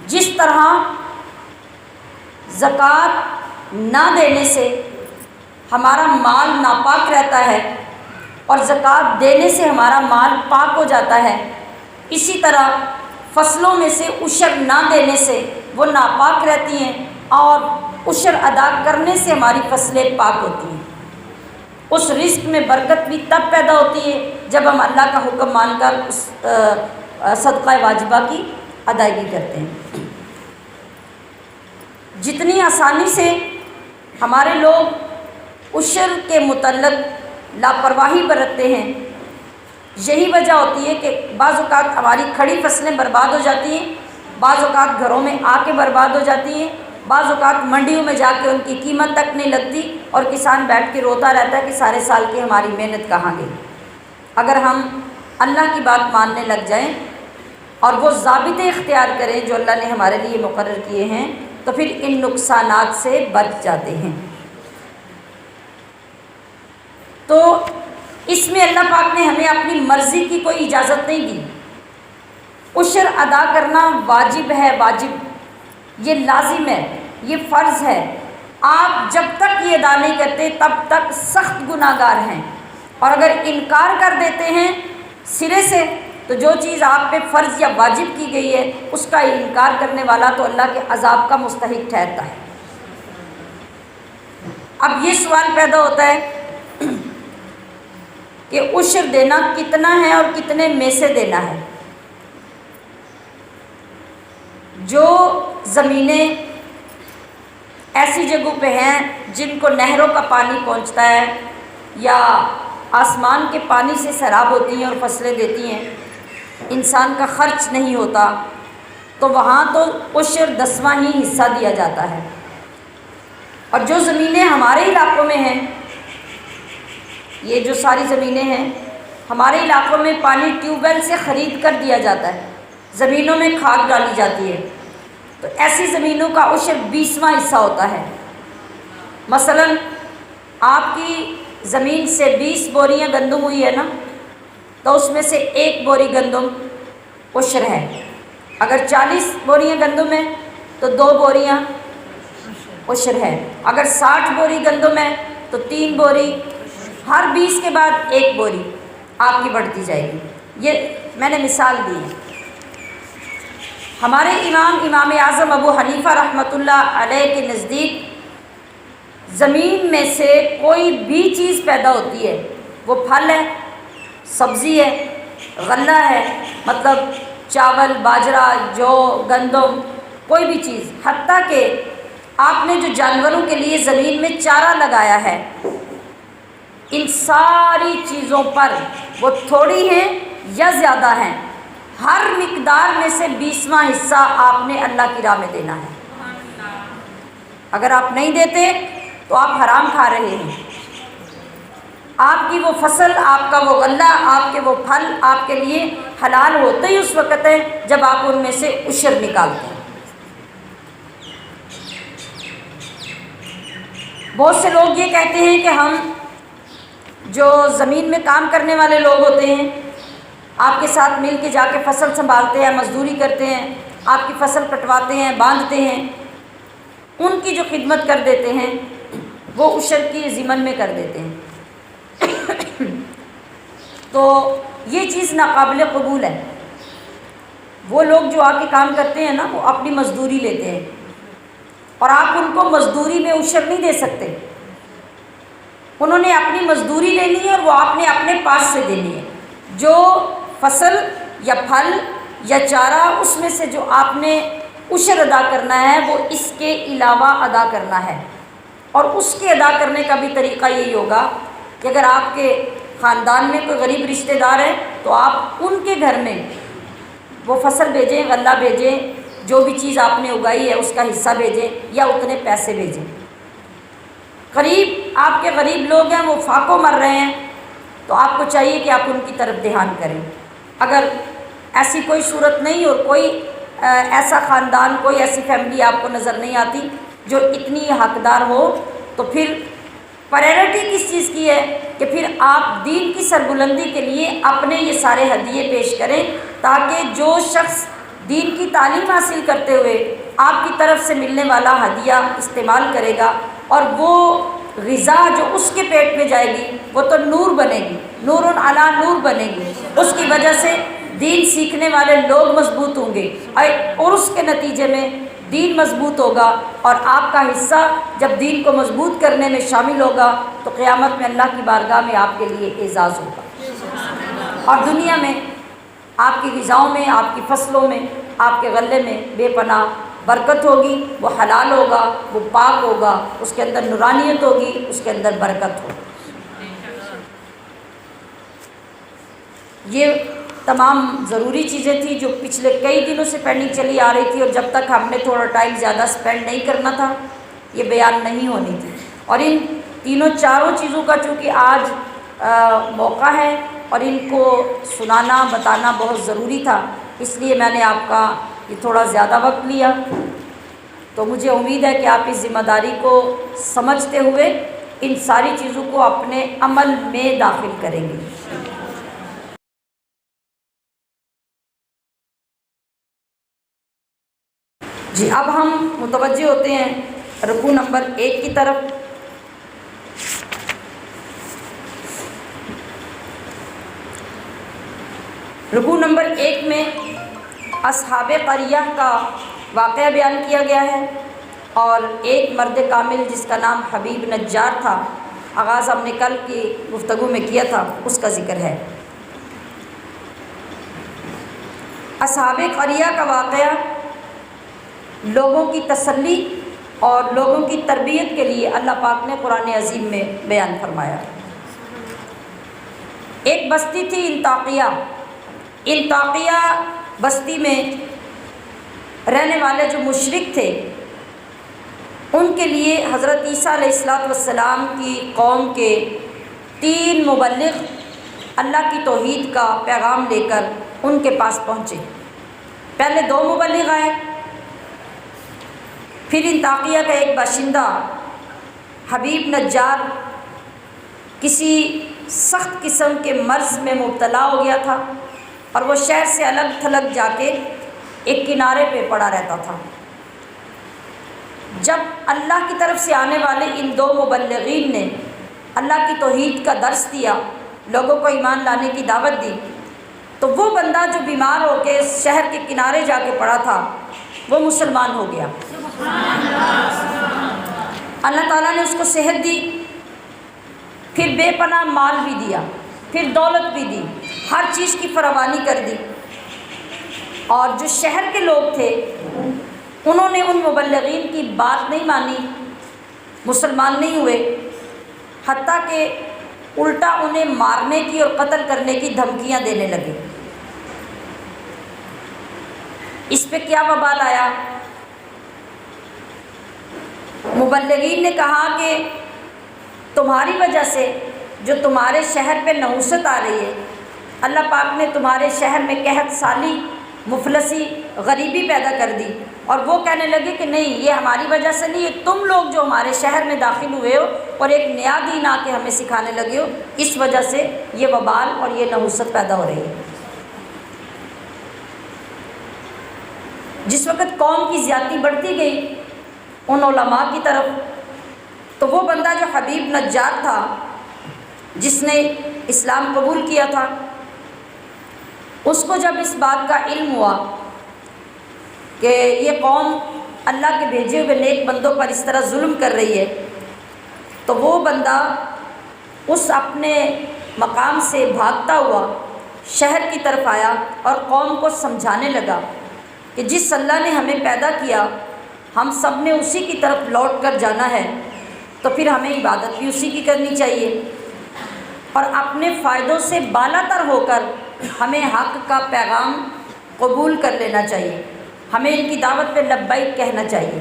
جس طرح زکوٰۃ نہ دینے سے ہمارا مال ناپاک رہتا ہے اور زکوٰۃ دینے سے ہمارا مال پاک ہو جاتا ہے، اسی طرح فصلوں میں سے عشر نہ دینے سے وہ ناپاک رہتی ہیں اور عشر ادا کرنے سے ہماری فصلیں پاک ہوتی ہیں۔ اس رزق میں برکت بھی تب پیدا ہوتی ہے جب ہم اللہ کا حکم مان کر اس صدقہ واجبہ کی ادائیگی کرتے ہیں۔ جتنی آسانی سے ہمارے لوگ عشر کے متعلق لاپرواہی برتتے ہیں، یہی وجہ ہوتی ہے کہ بعض اوقات ہماری کھڑی فصلیں برباد ہو جاتی ہیں، بعض اوقات گھروں میں آ کے برباد ہو جاتی ہیں، بعض اوقات منڈیوں میں جا کے ان کی قیمت تک نہیں لگتی اور کسان بیٹھ کے روتا رہتا ہے کہ سارے سال کی ہماری محنت کہاں گئی۔ اگر ہم اللہ کی بات ماننے لگ جائیں اور وہ ضابطے اختیار کریں جو اللہ نے ہمارے لیے مقرر کیے ہیں تو پھر ان نقصانات سے بچ جاتے ہیں۔ تو اس میں اللہ پاک نے ہمیں اپنی مرضی کی کوئی اجازت نہیں دی۔ عشر ادا کرنا واجب ہے، واجب، یہ لازم ہے، یہ فرض ہے۔ آپ جب تک یہ ادا نہیں کرتے تب تک سخت گناہ گار ہیں، اور اگر انکار کر دیتے ہیں سرے سے تو جو چیز آپ پہ فرض یا واجب کی گئی ہے اس کا انکار کرنے والا تو اللہ کے عذاب کا مستحق ٹھہرتا ہے۔ اب یہ سوال پیدا ہوتا ہے کہ عشر دینا کتنا ہے اور کتنے میں سے دینا ہے۔ جو زمینیں ایسی جگہوں پہ ہیں جن کو نہروں کا پانی پہنچتا ہے یا آسمان کے پانی سے سیراب ہوتی ہیں اور فصلیں دیتی ہیں، انسان کا خرچ نہیں ہوتا، تو وہاں تو عشر 10واں ہی حصہ دیا جاتا ہے۔ اور جو زمینیں ہمارے علاقوں میں ہیں، یہ جو ساری زمینیں ہیں ہمارے علاقوں میں پانی ٹیوب ویل سے خرید کر دیا جاتا ہے، زمینوں میں کھاد ڈالی جاتی ہے، تو ایسی زمینوں کا عشر 20واں حصہ ہوتا ہے۔ مثلا آپ کی زمین سے 20 بوریاں گندم ہوئی ہے نا، تو اس میں سے 1 بوری گندم عشر ہے۔ اگر 40 بوریاں گندم ہیں تو 2 بوریاں عشر ہے۔ اگر 60 بوری گندم ہے تو 3 بوری، ہر 20 کے بعد 1 بوری آپ کی بڑھتی جائے گی۔ یہ میں نے مثال دی ہے۔ ہمارے امام اعظم ابو حنیفہ رحمۃ اللہ علیہ کے نزدیک زمین میں سے کوئی بھی چیز پیدا ہوتی ہے، وہ پھل ہے، سبزی ہے، غلہ ہے، مطلب چاول، باجرہ، جو، گندم، کوئی بھی چیز، حتیٰ کہ آپ نے جو جانوروں کے لیے زمین میں چارہ لگایا ہے، ان ساری چیزوں پر وہ تھوڑی ہیں یا زیادہ ہیں، ہر مقدار میں سے 20واں حصہ آپ نے اللہ کی راہ میں دینا ہے۔ اگر آپ نہیں دیتے تو آپ حرام کھا رہے ہیں۔ آپ کی وہ فصل، آپ کا وہ غلہ، آپ کے وہ پھل آپ کے لیے حلال ہوتے ہی اس وقت ہے جب آپ ان میں سے عشر نکالتے ہیں۔ بہت سے لوگ یہ کہتے ہیں کہ ہم جو زمین میں کام کرنے والے لوگ ہوتے ہیں، آپ کے ساتھ مل کے جا کے فصل سنبھالتے ہیں، مزدوری کرتے ہیں، آپ کی فصل کٹواتے ہیں، باندھتے ہیں، ان کی جو خدمت کر دیتے ہیں وہ عشر کی ضمن میں کر دیتے ہیں۔ تو یہ چیز ناقابل قبول ہے۔ وہ لوگ جو آ کے کام کرتے ہیں نا، وہ اپنی مزدوری لیتے ہیں اور آپ ان کو مزدوری میں عشر نہیں دے سکتے۔ انہوں نے اپنی مزدوری لینی ہے اور وہ آپ نے اپنے پاس سے دینی ہے۔ جو فصل یا پھل یا چارہ اس میں سے جو آپ نے عشر ادا کرنا ہے وہ اس کے علاوہ ادا کرنا ہے۔ اور اس کے ادا کرنے کا بھی طریقہ یہی ہوگا کہ اگر آپ کے خاندان میں کوئی غریب رشتہ دار ہے تو آپ ان کے گھر میں وہ فصل بھیجیں، غلہ بھیجیں، جو بھی چیز آپ نے اگائی ہے اس کا حصہ بھیجیں یا اتنے پیسے بھیجیں۔ قریب آپ کے غریب لوگ ہیں وہ فاقوں مر رہے ہیں تو آپ کو چاہیے کہ آپ ان کی طرف دھیان کریں۔ اگر ایسی کوئی صورت نہیں اور کوئی ایسا خاندان، کوئی ایسی فیملی آپ کو نظر نہیں آتی جو اتنی حقدار ہو، تو پھر پرائرٹی کس چیز کی ہے کہ پھر آپ دین کی سربلندی کے لیے اپنے یہ سارے ہدیے پیش کریں، تاکہ جو شخص دین کی تعلیم حاصل کرتے ہوئے آپ کی طرف سے ملنے والا ہدیہ استعمال کرے گا اور وہ غذا جو اس کے پیٹ میں جائے گی وہ تو نور بنے گی، نور علی نور بنے گی، اس کی وجہ سے دین سیکھنے والے لوگ مضبوط ہوں گے اور اس کے نتیجے میں دین مضبوط ہوگا، اور آپ کا حصہ جب دین کو مضبوط کرنے میں شامل ہوگا تو قیامت میں اللہ کی بارگاہ میں آپ کے لیے اعزاز ہوگا، اور دنیا میں آپ کی غذاؤں میں، آپ کی فصلوں میں، آپ کے غلے میں بے پناہ برکت ہوگی، وہ حلال ہوگا، وہ پاک ہوگا، اس کے اندر نورانیت ہوگی، اس کے اندر برکت ہوگی۔ یہ تمام ضروری چیزیں تھیں جو پچھلے کئی دنوں سے پینڈنگ چلی آ رہی تھی، اور جب تک ہم نے تھوڑا ٹائم زیادہ سپینڈ نہیں کرنا تھا یہ بیان نہیں ہونی تھی، اور ان تینوں چاروں چیزوں کا چونکہ آج موقع ہے اور ان کو سنانا بتانا بہت ضروری تھا، اس لیے میں نے آپ کا یہ تھوڑا زیادہ وقت لیا، تو مجھے امید ہے کہ آپ اس ذمہ داری کو سمجھتے ہوئے ان ساری چیزوں کو اپنے عمل میں داخل کریں گے۔ جی اب ہم متوجہ ہوتے ہیں رکوع نمبر 1 کی طرف۔ رکوع نمبر 1 میں اصحاب قریہ کا واقعہ بیان کیا گیا ہے، اور ایک مرد کامل جس کا نام حبیب نجار تھا، آغاز ہم نے کل کی گفتگو میں کیا تھا، اس کا ذکر ہے۔ اصحاب قریہ کا واقعہ لوگوں کی تسلی اور لوگوں کی تربیت کے لیے اللہ پاک نے قرآن عظیم میں بیان فرمایا۔ ایک بستی تھی انطاکیہ، انطاکیہ بستی میں رہنے والے جو مشرک تھے ان کے لیے حضرت عیسیٰ علیہ السلام کی قوم کے 3 مبلغ اللہ کی توحید کا پیغام لے کر ان کے پاس پہنچے۔ پہلے 2 مبلغ آئے، پھر انطاکیہ کا ایک باشندہ حبیب نجار کسی سخت قسم کے مرض میں مبتلا ہو گیا تھا، اور وہ شہر سے الگ تھلگ جا کے ایک کنارے پہ پڑا رہتا تھا۔ جب اللہ کی طرف سے آنے والے ان 2 مبلغین نے اللہ کی توحید کا درس دیا، لوگوں کو ایمان لانے کی دعوت دی، تو وہ بندہ جو بیمار ہو کے شہر کے کنارے جا کے پڑا تھا وہ مسلمان ہو گیا۔ اللہ تعالیٰ نے اس کو صحت دی، پھر بے پناہ مال بھی دیا، پھر دولت بھی دی، ہر چیز کی فراوانی کر دی، اور جو شہر کے لوگ تھے انہوں نے ان مبلغین کی بات نہیں مانی، مسلمان نہیں ہوئے، حتیٰ کہ الٹا انہیں مارنے کی اور قتل کرنے کی دھمکیاں دینے لگے۔ اس پہ کیا وبال آیا؟ مبلغین نے کہا کہ تمہاری وجہ سے جو تمہارے شہر پہ نحوست آ رہی ہے، اللہ پاک نے تمہارے شہر میں قحط سالی، مفلسی، غریبی پیدا کر دی، اور وہ کہنے لگے کہ نہیں یہ ہماری وجہ سے نہیں، یہ تم لوگ جو ہمارے شہر میں داخل ہوئے ہو اور ایک نیا دین آ کے ہمیں سکھانے لگے ہو، اس وجہ سے یہ وبال اور یہ نحوست پیدا ہو رہی ہے۔ جس وقت قوم کی زیادتی بڑھتی گئی ان علماء کی طرف، تو وہ بندہ جو حبیب نجار تھا جس نے اسلام قبول کیا تھا، اس کو جب اس بات کا علم ہوا کہ یہ قوم اللہ کے بھیجے ہوئے نیک بندوں پر اس طرح ظلم کر رہی ہے، تو وہ بندہ اس اپنے مقام سے بھاگتا ہوا شہر کی طرف آیا اور قوم کو سمجھانے لگا کہ جس اللہ نے ہمیں پیدا کیا ہم سب نے اسی کی طرف لوٹ کر جانا ہے، تو پھر ہمیں عبادت بھی اسی کی کرنی چاہیے، اور اپنے فائدوں سے بالا تر ہو کر ہمیں حق کا پیغام قبول کر لینا چاہیے، ہمیں ان کی دعوت پہ لبیک کہنا چاہیے۔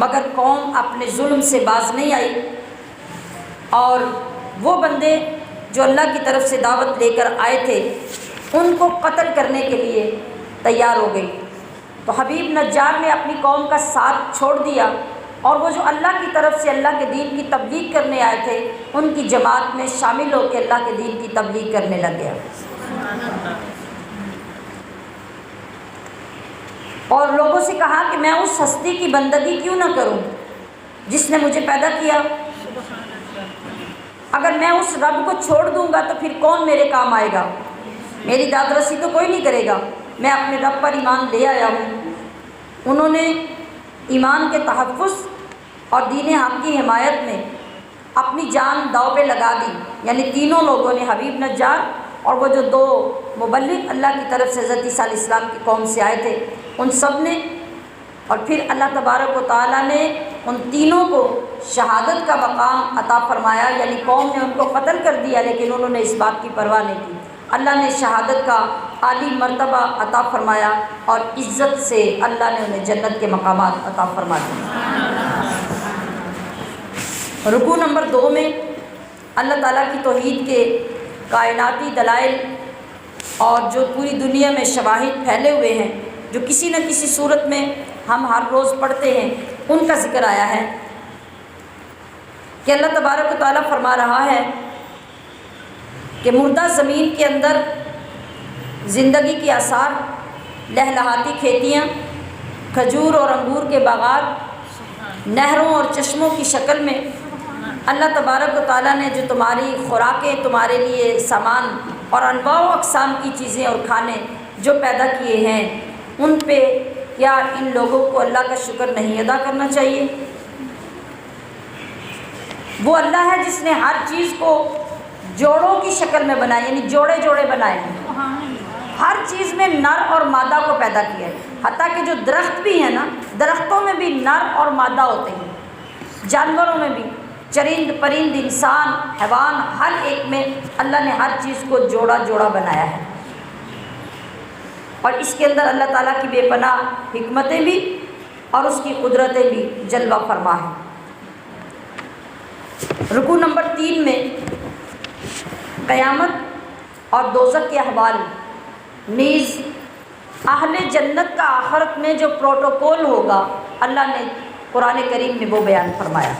مگر قوم اپنے ظلم سے باز نہیں آئی، اور وہ بندے جو اللہ کی طرف سے دعوت لے کر آئے تھے ان کو قتل کرنے کے لیے تیار ہو گئی۔ تو حبیب نجار نے اپنی قوم کا ساتھ چھوڑ دیا، اور وہ جو اللہ کی طرف سے اللہ کے دین کی تبلیغ کرنے آئے تھے ان کی جماعت میں شامل ہو کے اللہ کے دین کی تبلیغ کرنے لگ گیا، اور لوگوں سے کہا کہ میں اس ہستی کی بندگی کیوں نہ کروں جس نے مجھے پیدا کیا؟ اگر میں اس رب کو چھوڑ دوں گا تو پھر کون میرے کام آئے گا؟ میری داد رسی تو کوئی نہیں کرے گا، میں اپنے رب پر ایمان لے آیا ہوں۔ انہوں نے ایمان کے تحفظ اور دین حق کی حمایت میں اپنی جان داؤ پہ لگا دی، یعنی تینوں لوگوں نے، حبیب نجار اور وہ جو دو مبلغ اللہ کی طرف سے حضرت عیسیٰ علیہ السلام کی قوم سے آئے تھے، ان سب نے، اور پھر اللہ تبارک و تعالیٰ نے ان تینوں کو شہادت کا مقام عطا فرمایا، یعنی قوم نے ان کو قتل کر دیا لیکن انہوں نے اس بات کی پرواہ نہیں کی۔ اللہ نے شہادت کا عالی مرتبہ عطا فرمایا اور عزت سے اللہ نے انہیں جنت کے مقامات عطا فرما دیے۔ رکوع نمبر 2 میں اللہ تعالیٰ کی توحید کے کائناتی دلائل اور جو پوری دنیا میں شواہد پھیلے ہوئے ہیں، جو کسی نہ کسی صورت میں ہم ہر روز پڑھتے ہیں، ان کا ذکر آیا ہے کہ اللہ تبارک و تعالیٰ فرما رہا ہے کہ مردہ زمین کے اندر زندگی کے آثار، لہلہاتی کھیتیاں، کھجور اور انگور کے باغات، نہروں اور چشموں کی شکل میں اللہ تبارک و تعالیٰ نے جو تمہاری خوراکیں، تمہارے لیے سامان اور انواع و اقسام کی چیزیں اور کھانے جو پیدا کیے ہیں، ان پہ کیا ان لوگوں کو اللہ کا شکر نہیں ادا کرنا چاہیے؟ وہ اللہ ہے جس نے ہر چیز کو جوڑوں کی شکل میں بنایا، یعنی جوڑے جوڑے بنائے ہیں، ہر چیز میں نر اور مادہ کو پیدا کیا ہے، حتیٰ کہ جو درخت بھی ہیں نا، درختوں میں بھی نر اور مادہ ہوتے ہیں، جانوروں میں بھی، چرند پرند انسان حیوان، ہر ایک میں اللہ نے ہر چیز کو جوڑا جوڑا بنایا ہے، اور اس کے اندر اللہ تعالیٰ کی بے پناہ حکمتیں بھی اور اس کی قدرتیں بھی جلوہ فرما ہیں۔ رکوع نمبر 3 میں قیامت اور دوزخ کے احوال، نیز اہل جنت کا آخرت میں جو پروٹوکول ہوگا، اللہ نے قرآن کریم میں وہ بیان فرمایا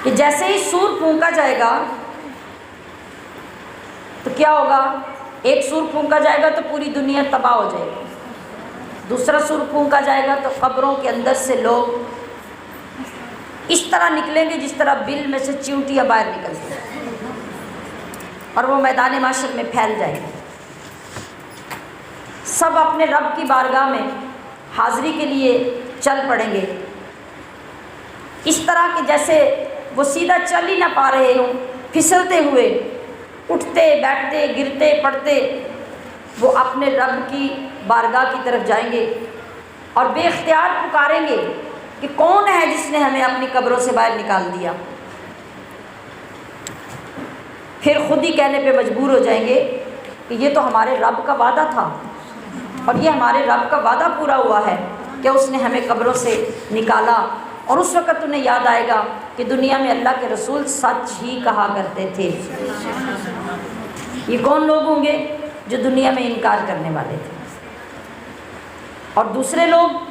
کہ جیسے ہی سور پھونکا جائے گا تو کیا ہوگا؟ ایک سور پھونکا جائے گا تو پوری دنیا تباہ ہو جائے گی، دوسرا سور پھونکا جائے گا تو قبروں کے اندر سے لوگ اس طرح نکلیں گے جس طرح بل میں سے چیونٹیاں باہر نکلتی ہیں، اور وہ میدان معاشر میں پھیل جائیں گے، سب اپنے رب کی بارگاہ میں حاضری کے لیے چل پڑیں گے، اس طرح کہ جیسے وہ سیدھا چل ہی نہ پا رہے ہوں، پھسلتے ہوئے، اٹھتے بیٹھتے گرتے پڑتے وہ اپنے رب کی بارگاہ کی طرف جائیں گے اور بے اختیار پکاریں گے کہ کون ہے جس نے ہمیں اپنی قبروں سے باہر نکال دیا؟ پھر خود ہی کہنے پہ مجبور ہو جائیں گے کہ یہ تو ہمارے رب کا وعدہ تھا، اور یہ ہمارے رب کا وعدہ پورا ہوا ہے کہ اس نے ہمیں قبروں سے نکالا، اور اس وقت انہیں یاد آئے گا کہ دنیا میں اللہ کے رسول سچ ہی کہا کرتے تھے۔ یہ کون لوگ ہوں گے جو دنیا میں انکار کرنے والے تھے؟ اور دوسرے لوگ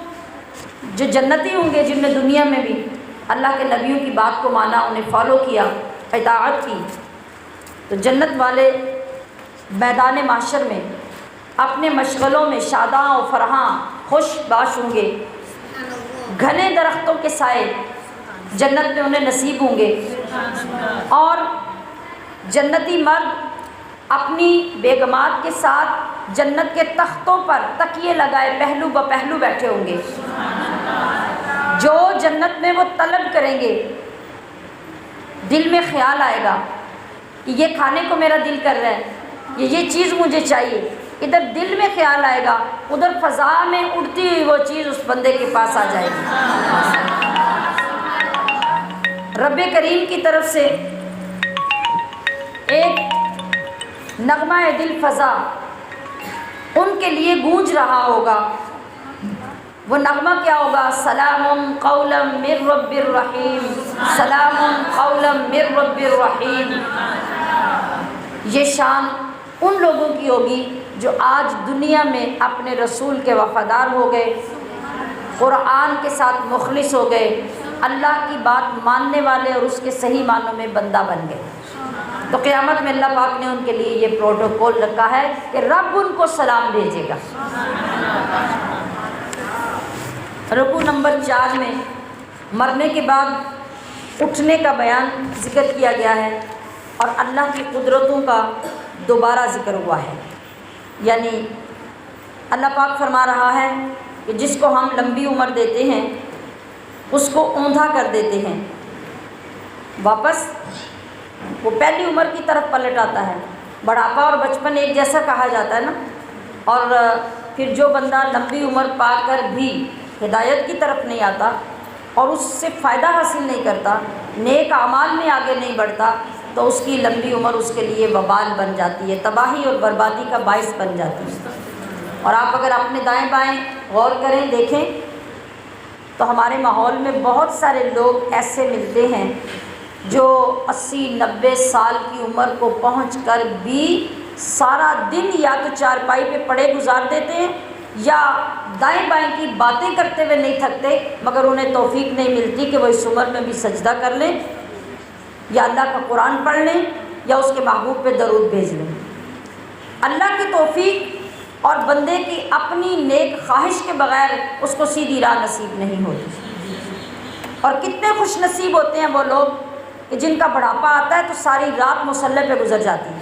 جو جنتی ہوں گے، جن نے دنیا میں بھی اللہ کے نبیوں کی بات کو مانا، انہیں فالو کیا، اطاعت کی، تو جنت والے میدان محشر میں اپنے مشغلوں میں شاداں و فرحاں خوش باش ہوں گے، گھنے درختوں کے سائے جنت میں انہیں نصیب ہوں گے، اور جنتی مرد اپنی بیگمات کے ساتھ جنت کے تختوں پر تکیے لگائے پہلو بہ پہلو بیٹھے ہوں گے، جو جنت میں وہ طلب کریں گے، دل میں خیال آئے گا کہ یہ کھانے کو میرا دل کر رہا ہے، یہ چیز مجھے چاہیے، ادھر دل میں خیال آئے گا، ادھر فضا میں اڑتی ہوئی وہ چیز اس بندے کے پاس آ جائے گی۔ رب کریم کی طرف سے ایک نغمہ دل فضا ان کے لیے گونج رہا ہوگا۔ وہ نغمہ کیا ہوگا؟ سلام قولا من رب الرحیم، سلام قولا من رب الرحیم۔ یہ شان ان لوگوں کی ہوگی جو آج دنیا میں اپنے رسول کے وفادار ہو گئے، قرآن کے ساتھ مخلص ہو گئے، اللہ کی بات ماننے والے اور اس کے صحیح معنوں میں بندہ بن گئے۔ تو قیامت میں اللہ پاک نے ان کے لیے یہ پروٹوکول رکھا ہے کہ رب ان کو سلام بھیجے گا۔ رکوع نمبر 4 میں مرنے کے بعد اٹھنے کا بیان ذکر کیا گیا ہے اور اللہ کی قدرتوں کا دوبارہ ذکر ہوا ہے۔ یعنی اللہ پاک فرما رہا ہے کہ جس کو ہم لمبی عمر دیتے ہیں اس کو اوندھا کر دیتے ہیں، واپس وہ پہلی عمر کی طرف پلٹ آتا ہے۔ بڑھاپا اور بچپن ایک جیسا کہا جاتا ہے نا، اور پھر جو بندہ لمبی عمر پا کر بھی ہدایت کی طرف نہیں آتا اور اس سے فائدہ حاصل نہیں کرتا، نیک اعمال میں آگے نہیں بڑھتا، تو اس کی لمبی عمر اس کے لیے وبال بن جاتی ہے، تباہی اور بربادی کا باعث بن جاتی ہے۔ اور آپ اگر اپنے دائیں بائیں غور کریں، دیکھیں تو ہمارے ماحول میں بہت سارے لوگ ایسے ملتے ہیں جو 80-90 سال کی عمر کو پہنچ کر بھی سارا دن یا تو چارپائی پہ پڑے گزار دیتے ہیں یا دائیں بائیں کی باتیں کرتے ہوئے نہیں تھکتے، مگر انہیں توفیق نہیں ملتی کہ وہ اس عمر میں بھی سجدہ کر لیں یا اللہ کا قرآن پڑھ لیں یا اس کے محبوب پہ درود بھیج لیں۔ اللہ کی توفیق اور بندے کی اپنی نیک خواہش کے بغیر اس کو سیدھی راہ نصیب نہیں ہوتی۔ اور کتنے خوش نصیب ہوتے ہیں وہ لوگ کہ جن کا بڑھاپا آتا ہے تو ساری رات مصلی پہ گزر جاتی ہے،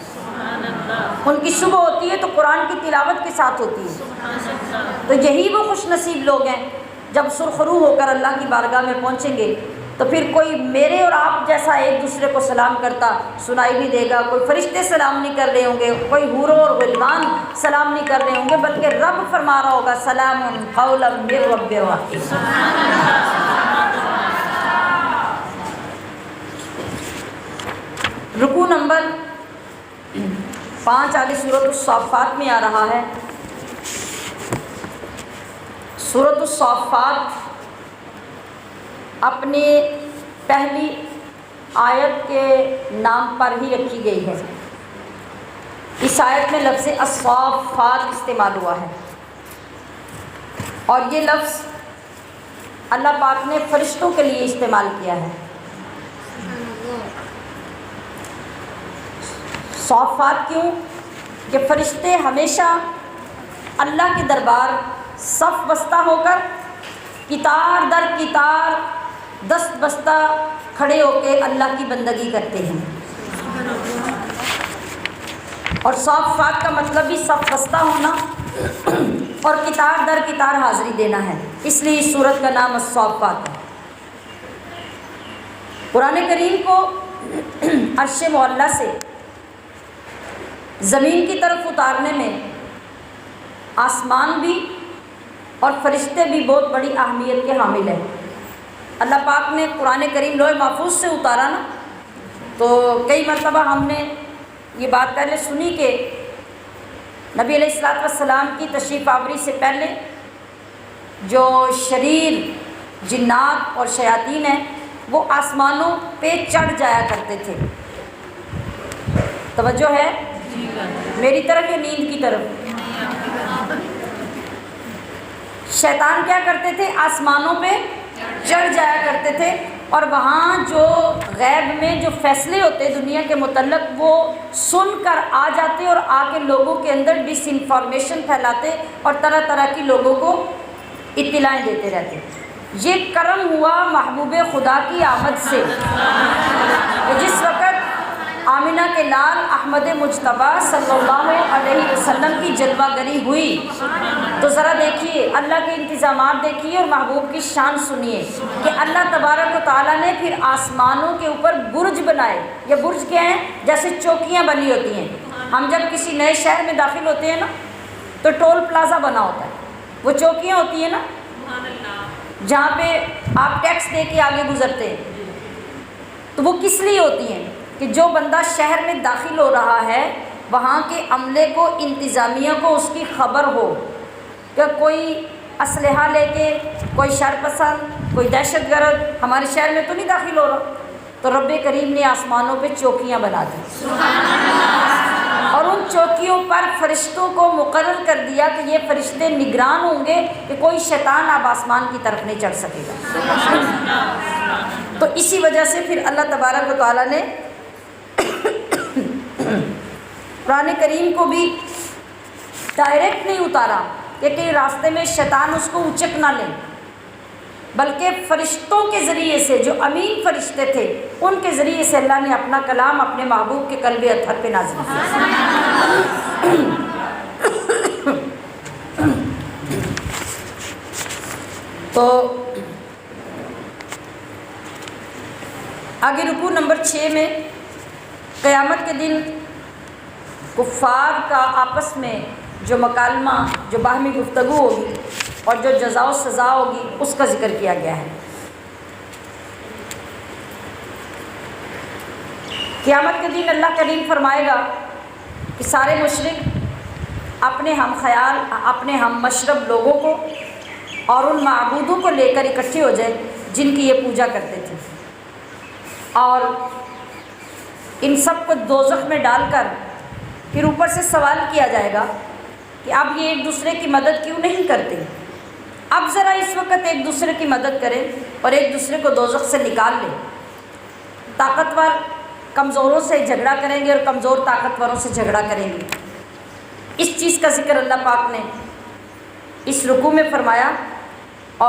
ان کی صبح ہوتی ہے تو قرآن کی تلاوت کے ساتھ ہوتی ہے۔ تو یہی وہ خوش نصیب لوگ ہیں جب سرخرو ہو کر اللہ کی بارگاہ میں پہنچیں گے تو پھر کوئی میرے اور آپ جیسا ایک دوسرے کو سلام کرتا سنائی نہیں دے گا، کوئی فرشتے سلام نہیں کر رہے ہوں گے، کوئی حوروں اور غلمان سلام نہیں کر رہے ہوں گے، بلکہ رب فرما رہا ہوگا سلام قولا من رب الرحیم۔ رکوع نمبر 5 آگے سورۃ الصافات میں آ رہا ہے۔ سورۃ الصافات اپنے پہلی آیت کے نام پر ہی رکھی گئی ہے۔ اس آیت میں لفظ الصافات استعمال ہوا ہے اور یہ لفظ اللہ پاک نے فرشتوں کے لیے استعمال کیا ہے۔ صافات کیوں؟ کہ فرشتے ہمیشہ اللہ کے دربار صف بستہ ہو کر کتار در کتار دست بستہ کھڑے ہو کے اللہ کی بندگی کرتے ہیں، اور صافات کا مطلب بھی صف بستہ ہونا اور کتار در کتار حاضری دینا ہے، اس لیے اس سورت کا نام الصافات ہے۔ قرآن کریم کو عرش معلیٰ سے زمین کی طرف اتارنے میں آسمان بھی اور فرشتے بھی بہت بڑی اہمیت کے حامل ہیں۔ اللہ پاک نے قرآن کریم لوح محفوظ سے اتارا نا، تو کئی مرتبہ ہم نے یہ بات پہلے سنی کہ نبی علیہ الصلوۃ والسلام کی تشریف آوری سے پہلے جو شریر جنات اور شیاطین ہیں وہ آسمانوں پہ چڑھ جایا کرتے تھے۔ توجہ ہے میری طرف یا نیند کی طرف؟ شیطان کیا کرتے تھے؟ آسمانوں پہ چڑھ جایا کرتے تھے اور وہاں جو غیب میں جو فیصلے ہوتے دنیا کے متعلق وہ سن کر آ جاتے اور آ کے لوگوں کے اندر ڈس انفارمیشن پھیلاتے اور طرح طرح کی لوگوں کو اطلاعیں دیتے رہتے۔ یہ کرم ہوا محبوب خدا کی آمد سے کہ جس وقت آمنہ کے لال احمد مجتبیٰ صلی اللہ علیہ وسلم کی جلوہ گری ہوئی، تو ذرا دیکھیے اللہ کے انتظامات دیکھیے اور محبوب کی شان سنیے کہ اللہ تبارک و تعالیٰ نے پھر آسمانوں کے اوپر برج بنائے۔ یہ برج کیا ہیں؟ جیسے چوکیاں بنی ہوتی ہیں۔ ہم جب کسی نئے شہر میں داخل ہوتے ہیں نا تو ٹول پلازا بنا ہوتا ہے، وہ چوکیاں ہوتی ہیں نا جہاں پہ آپ ٹیکس دے کے آگے گزرتے ہیں، تو وہ کس لیے ہوتی ہیں؟ کہ جو بندہ شہر میں داخل ہو رہا ہے وہاں کے عملے کو، انتظامیہ کو اس کی خبر ہو کہ کوئی اسلحہ لے کے، کوئی شر پسند، کوئی دہشت گرد ہمارے شہر میں تو نہیں داخل ہو رہا۔ تو رب کریم نے آسمانوں پہ چوکیاں بنا دی اور ان چوکیوں پر فرشتوں کو مقرر کر دیا کہ یہ فرشتے نگران ہوں گے کہ کوئی شیطان اب آسمان کی طرف نہیں چڑھ سکے گا۔ تو اسی وجہ سے پھر اللہ تبارک و تعالیٰ نے قرآن کریم کو بھی ڈائریکٹ نہیں اتارا کہ کہیں راستے میں شیطان اس کو اچک نہ لیں، بلکہ فرشتوں کے ذریعے سے، جو امین فرشتے تھے ان کے ذریعے سے اللہ نے اپنا کلام اپنے محبوب کے قلب اطہر پہ نازل کیا۔ تو آگے رکوع نمبر 6 میں قیامت کے دن کفار کا آپس میں جو مکالمہ، جو باہمی گفتگو ہوگی اور جو جزا و سزا ہوگی اس کا ذکر کیا گیا ہے۔ قیامت کے دن اللہ کریم فرمائے گا کہ سارے مشرک اپنے ہم خیال، اپنے ہم مشرب لوگوں کو اور ان معبودوں کو لے کر اکٹھے ہو جائیں جن کی یہ پوجا کرتے تھے، اور ان سب کو دوزخ میں ڈال کر پھر اوپر سے سوال کیا جائے گا کہ اب یہ ایک دوسرے کی مدد کیوں نہیں کرتے؟ اب ذرا اس وقت ایک دوسرے کی مدد کریں اور ایک دوسرے کو دوزخ سے نکال لیں۔ طاقتور کمزوروں سے جھگڑا کریں گے اور کمزور طاقتوروں سے جھگڑا کریں گے۔ اس چیز کا ذکر اللہ پاک نے اس رکوع میں فرمایا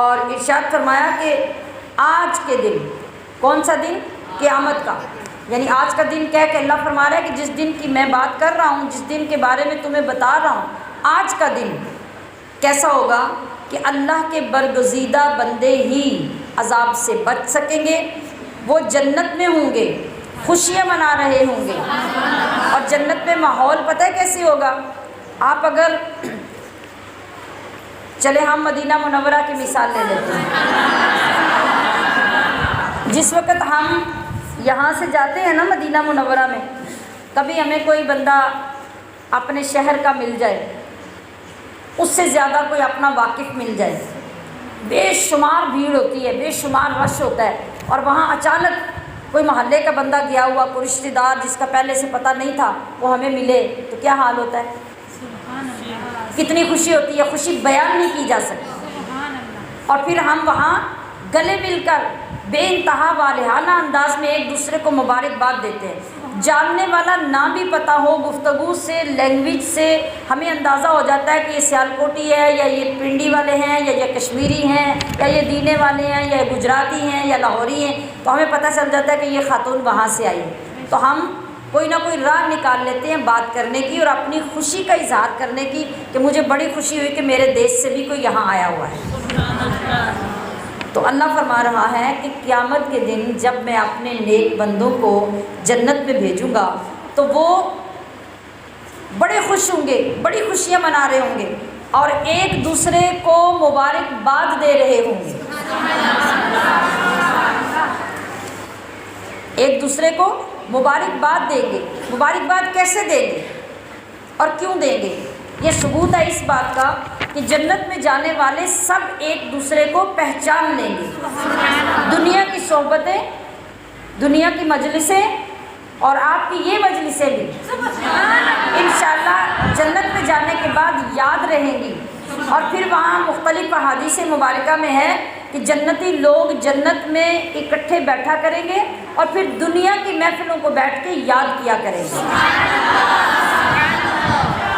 اور ارشاد فرمایا کہ آج کے دن، کون سا دن؟ قیامت کا، یعنی آج کا دن کہہ کہ اللہ فرما رہا ہے کہ جس دن کی میں بات کر رہا ہوں، جس دن کے بارے میں تمہیں بتا رہا ہوں، آج کا دن کیسا ہوگا کہ اللہ کے برگزیدہ بندے ہی عذاب سے بچ سکیں گے۔ وہ جنت میں ہوں گے، خوشیاں منا رہے ہوں گے، اور جنت میں ماحول پتہ ہے کیسے ہوگا؟ آپ اگر چلے ہم مدینہ منورہ کی مثال لے لیتے ہیں، جس وقت ہم یہاں سے جاتے ہیں نا مدینہ منورہ میں، کبھی ہمیں کوئی بندہ اپنے شہر کا مل جائے، اس سے زیادہ کوئی اپنا واقف مل جائے، بے شمار بھیڑ ہوتی ہے، بے شمار رش ہوتا ہے، اور وہاں اچانک کوئی محلے کا بندہ گیا ہوا، کوئی رشتہ دار جس کا پہلے سے پتہ نہیں تھا وہ ہمیں ملے تو کیا حال ہوتا ہے؟ کتنی خوشی ہوتی ہے، خوشی بیان نہیں کی جا سکتی۔ اور پھر ہم وہاں گلے مل کر بے انتہا والہانہ انداز میں ایک دوسرے کو مبارکباد دیتے ہیں۔ جاننے والا نہ بھی پتہ ہو، گفتگو سے، لینگویج سے ہمیں اندازہ ہو جاتا ہے کہ یہ سیالکوٹی ہے، یا یہ پنڈی والے ہیں، یا یہ کشمیری ہیں، یا یہ دینے والے ہیں، یا گجراتی ہیں، یا لاہوری ہیں، تو ہمیں پتہ چل جاتا ہے کہ یہ خاتون وہاں سے آئی ہے۔ تو ہم کوئی نہ کوئی راہ نکال لیتے ہیں بات کرنے کی اور اپنی خوشی کا اظہار کرنے کی کہ مجھے بڑی خوشی ہوئی کہ میرے دیش سے بھی کوئی یہاں آیا ہوا ہے۔ تو اللہ فرما رہا ہے کہ قیامت کے دن جب میں اپنے نیک بندوں کو جنت میں بھیجوں گا تو وہ بڑے خوش ہوں گے، بڑی خوشیاں منا رہے ہوں گے اور ایک دوسرے کو مبارکباد دے رہے ہوں گے۔ ایک دوسرے کو مبارکباد دیں گے۔ مبارکباد کیسے دیں گے اور کیوں دیں گے؟ یہ ثبوت ہے اس بات کا کہ جنت میں جانے والے سب ایک دوسرے کو پہچان لیں گے۔ دنیا کی صحبتیں، دنیا کی مجلسیں اور آپ کی یہ مجلسیں بھی انشاءاللہ جنت میں جانے کے بعد یاد رہیں گی۔ اور پھر وہاں مختلف احادیث مبارکہ میں ہے کہ جنتی لوگ جنت میں اکٹھے بیٹھا کریں گے اور پھر دنیا کی محفلوں کو بیٹھ کے یاد کیا کریں گے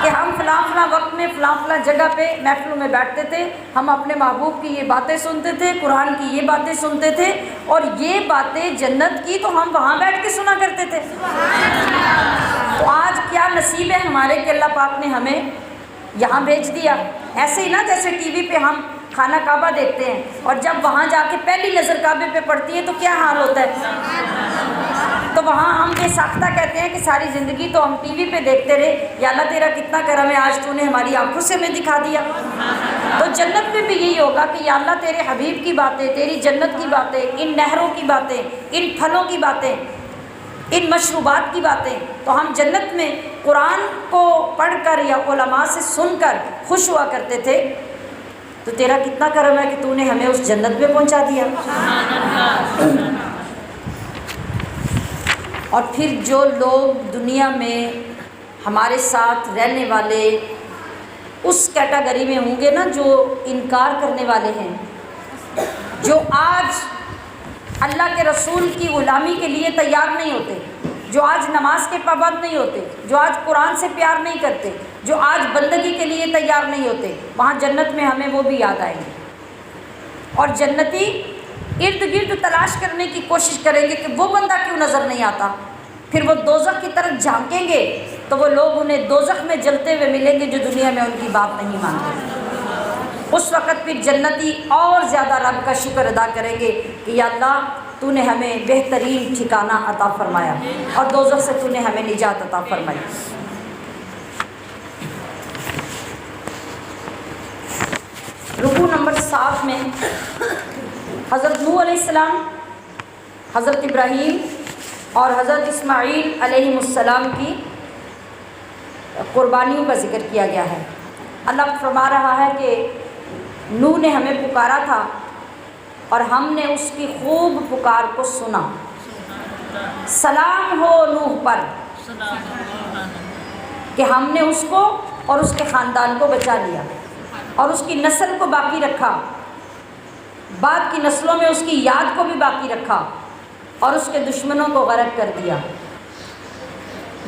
کہ ہم فلاں فلاں وقت میں فلاں فلاں جگہ پہ محفلوں میں بیٹھتے تھے، ہم اپنے محبوب کی یہ باتیں سنتے تھے، قرآن کی یہ باتیں سنتے تھے، اور یہ باتیں جنت کی تو ہم وہاں بیٹھ کے سنا کرتے تھے۔ تو آج کیا نصیب ہے ہمارے کہ اللہ پاک نے ہمیں یہاں بھیج دیا۔ ایسے ہی نا جیسے ٹی وی پہ ہم خانہ کعبہ دیکھتے ہیں، اور جب وہاں جا کے پہلی نظر کعبے پہ پڑتی ہے تو کیا حال ہوتا ہے؟ تو وہاں ہم یہ ساختہ کہتے ہیں کہ ساری زندگی تو ہم ٹی وی پہ دیکھتے رہے، یا اللہ تیرا کتنا کرم ہے، آج تو نے ہماری آنکھوں سے ہمیں دکھا دیا۔ تو جنت میں بھی یہی ہوگا کہ یا اللہ تیرے حبیب کی باتیں، تیری جنت کی باتیں، ان نہروں کی باتیں، ان پھلوں کی باتیں، ان مشروبات کی باتیں، تو ہم جنت میں قرآن کو پڑھ کر یا علماء سے سن کر خوش ہوا کرتے تھے۔ تو تیرا کتنا کرم ہے کہ تو نے ہمیں اس جنت میں پہنچا دیا۔ اور پھر جو لوگ دنیا میں ہمارے ساتھ رہنے والے اس کیٹیگری میں ہوں گے نا جو انکار کرنے والے ہیں، جو آج اللہ کے رسول کی غلامی کے لیے تیار نہیں ہوتے، جو آج نماز کے پابند نہیں ہوتے، جو آج قرآن سے پیار نہیں کرتے، جو آج بندگی کے لیے تیار نہیں ہوتے، وہاں جنت میں ہمیں وہ بھی یاد آئیں گے۔ اور جنتی ارد گرد تلاش کرنے کی کوشش کریں گے کہ وہ بندہ کیوں نظر نہیں آتا۔ پھر وہ دوزخ کی طرف جھانکیں گے تو وہ لوگ انہیں دوزخ میں جلتے ہوئے ملیں گے جو دنیا میں ان کی بات نہیں مانتے۔ اس وقت پھر جنتی اور زیادہ رب کا شکر ادا کریں گے کہ یا اللہ تو نے ہمیں بہترین ٹھکانہ عطا فرمایا، اور دوزخ سے تو نے ہمیں نجات عطا فرمائی۔ رکوع نمبر 7 میں حضرت نوح علیہ السلام، حضرت ابراہیم اور حضرت اسماعیل علیہ السلام کی قربانیوں کا ذکر کیا گیا ہے۔ اللہ فرما رہا ہے کہ نوح نے ہمیں پکارا تھا اور ہم نے اس کی خوب پکار کو سنا۔ سلام ہو نوح پر کہ ہم نے اس کو اور اس کے خاندان کو بچا لیا اور اس کی نسل کو باقی رکھا، بعد کی نسلوں میں اس کی یاد کو بھی باقی رکھا اور اس کے دشمنوں کو غرق کر دیا۔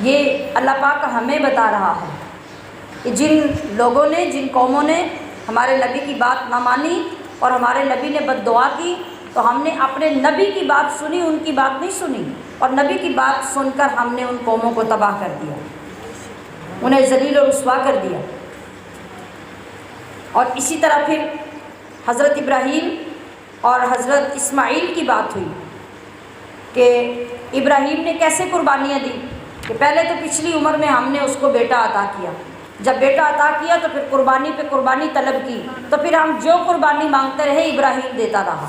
یہ اللہ پاک ہمیں بتا رہا ہے کہ جن لوگوں نے، جن قوموں نے ہمارے نبی کی بات نہ مانی اور ہمارے نبی نے بد دعا کی، تو ہم نے اپنے نبی کی بات سنی، ان کی بات نہیں سنی، اور نبی کی بات سن کر ہم نے ان قوموں کو تباہ کر دیا، انہیں ذلیل و رسوا کر دیا۔ اور اسی طرح پھر حضرت ابراہیم اور حضرت اسماعیل کی بات ہوئی کہ ابراہیم نے کیسے قربانیاں دی، کہ پہلے تو پچھلی عمر میں ہم نے اس کو بیٹا عطا کیا، جب بیٹا عطا کیا تو پھر قربانی پہ قربانی طلب کی، تو پھر ہم جو قربانی مانگتے رہے ابراہیم دیتا رہا۔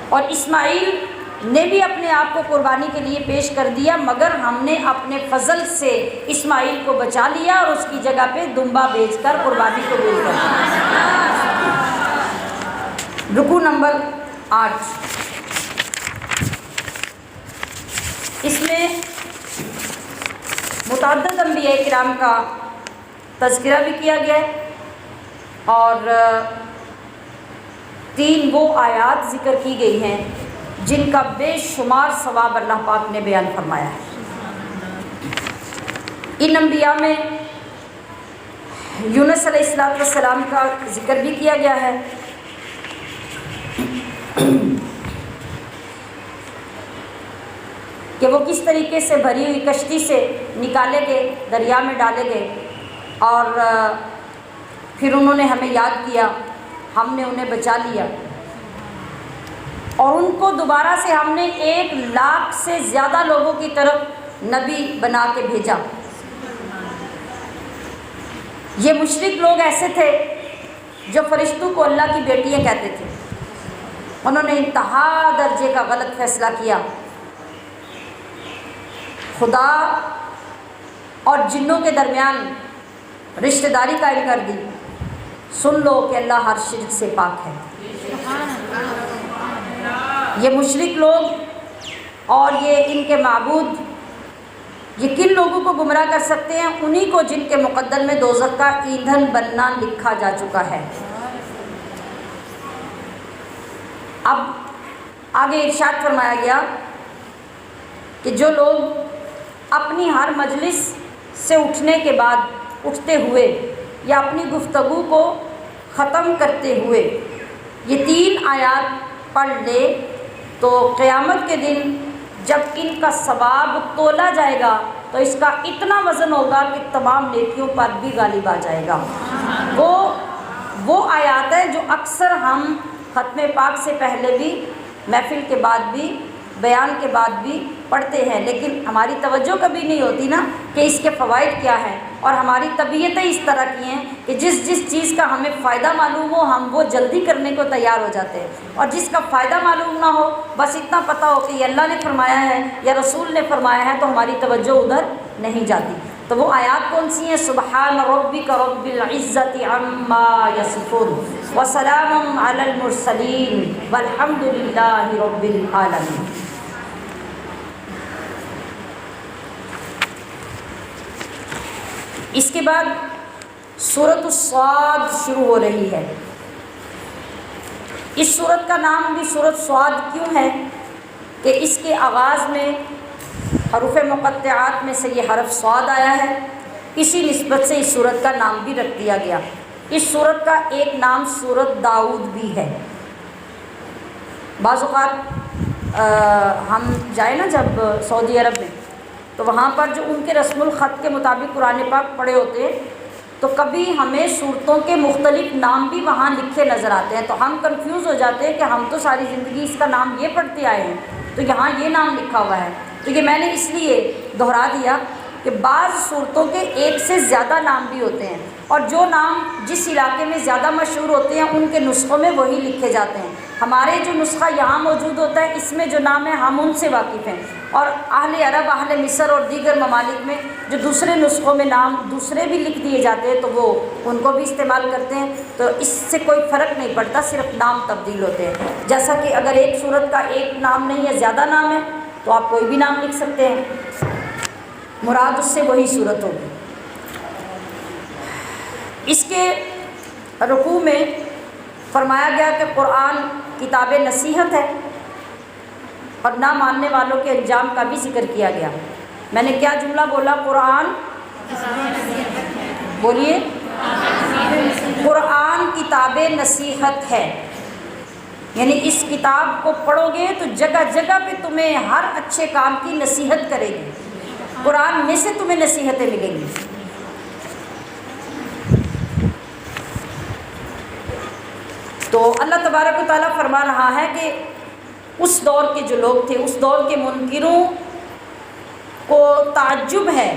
اور اسماعیل نے بھی اپنے آپ کو قربانی کے لیے پیش کر دیا، مگر ہم نے اپنے فضل سے اسماعیل کو بچا لیا اور اس کی جگہ پہ دمبا بیچ کر قربانی کو قبول کر دیا۔ رکوع نمبر 8، اس میں متعدد انبیاء کرام کا تذکرہ بھی کیا گیا ہے، اور 3 وہ آیات ذکر کی گئی ہیں جن کا بے شمار ثواب اللہ پاک نے بیان فرمایا ہے۔ ان انبیاء میں یونس علیہ السلام کا ذکر بھی کیا گیا ہے، کہ وہ کس طریقے سے بھری ہوئی کشتی سے نکالے گئے، دریا میں ڈالے گئے، اور پھر انہوں نے ہمیں یاد کیا، ہم نے انہیں بچا لیا، اور ان کو دوبارہ سے ہم نے 1 لاکھ سے زیادہ لوگوں کی طرف نبی بنا کے بھیجا۔ یہ مشرک لوگ ایسے تھے جو فرشتوں کو اللہ کی بیٹیاں کہتے تھے، انہوں نے انتہا درجے کا غلط فیصلہ کیا، خدا اور جنوں کے درمیان رشتہ داری قائم کر دی۔ سن لو کہ اللہ ہر شرک سے پاک ہے۔ یہ مشرک لوگ اور یہ ان کے معبود یہ کن لوگوں کو گمراہ کر سکتے ہیں؟ انہی کو جن کے مقدر میں دوزخ کا ایندھن بننا لکھا جا چکا ہے۔ اب آگے ارشاد فرمایا گیا کہ جو لوگ اپنی ہر مجلس سے اٹھنے کے بعد اٹھتے ہوئے یا اپنی گفتگو کو ختم کرتے ہوئے یہ 3 آیات پڑھ لے تو قیامت کے دن جب ان کا ثواب تولا جائے گا تو اس کا اتنا وزن ہوگا کہ تمام نیکیوں پر بھی غالب آ جائے گا۔ وہ آیات ہیں جو اکثر ہم ختم پاک سے پہلے بھی، محفل کے بعد بھی، بیان کے بعد بھی پڑھتے ہیں، لیکن ہماری توجہ کبھی نہیں ہوتی نا کہ اس کے فوائد کیا ہیں، اور ہماری طبیعتیں اس طرح کی ہیں کہ جس چیز کا ہمیں فائدہ معلوم ہو ہم وہ جلدی کرنے کو تیار ہو جاتے ہیں، اور جس کا فائدہ معلوم نہ ہو بس اتنا پتہ ہو کہ یہ اللہ نے فرمایا ہے یا رسول نے فرمایا ہے تو ہماری توجہ ادھر نہیں جاتی۔ تو وہ آیات کون سی ہیں؟ سبحان ربک رب العزت عما یصفون وسلام علی المرسلین والحمد للہ رب العالمین۔ اس کے بعد سورۃ الصاد شروع ہو رہی ہے۔ اس سورت کا نام بھی سورۃ صاد کیوں ہے کہ اس کے آغاز میں حروف مقطعات میں سے یہ حرف صاد آیا ہے، اسی نسبت سے اس سورت کا نام بھی رکھ دیا گیا۔ اس سورت کا ایک نام سورۃ داؤد بھی ہے۔ بعض اوقات ہم جائیں نا جب سعودی عرب میں تو وہاں پر جو ان کے رسم الخط کے مطابق قرآن پاک پڑھے ہوتے ہیں تو کبھی ہمیں صورتوں کے مختلف نام بھی وہاں لکھے نظر آتے ہیں، تو ہم کنفیوز ہو جاتے ہیں کہ ہم تو ساری زندگی اس کا نام یہ پڑھتے آئے ہیں تو یہاں یہ نام لکھا ہوا ہے۔ تو یہ میں نے اس لیے دہرا دیا کہ بعض صورتوں کے ایک سے زیادہ نام بھی ہوتے ہیں، اور جو نام جس علاقے میں زیادہ مشہور ہوتے ہیں ان کے نسخوں میں وہی لکھے جاتے ہیں۔ ہمارے جو نسخہ یہاں موجود ہوتا ہے اس میں جو نام ہے ہم ان سے واقف ہیں، اور اہل عرب، اہل مصر اور دیگر ممالک میں جو دوسرے نسخوں میں نام دوسرے بھی لکھ دیے جاتے ہیں تو وہ ان کو بھی استعمال کرتے ہیں، تو اس سے کوئی فرق نہیں پڑتا، صرف نام تبدیل ہوتے ہیں۔ جیسا کہ اگر ایک صورت کا ایک نام نہیں ہے، زیادہ نام ہے تو آپ کوئی بھی نام لکھ سکتے ہیں، مراد اس سے وہی صورت ہوگی۔ اس کے رکوع میں فرمایا گیا کہ قرآن کتاب نصیحت ہے، اور نہ ماننے والوں کے انجام کا بھی ذکر کیا گیا۔ میں نے کیا جملہ بولا؟ قرآن، بولیے، قرآن کتاب نصیحت ہے، یعنی اس کتاب کو پڑھو گے تو جگہ جگہ پہ تمہیں ہر اچھے کام کی نصیحت کرے گی، قرآن میں سے تمہیں نصیحتیں ملیں گی۔ تو اللہ تبارک و تعالیٰ فرما رہا ہے کہ اس دور کے جو لوگ تھے، اس دور کے منکروں کو تعجب ہے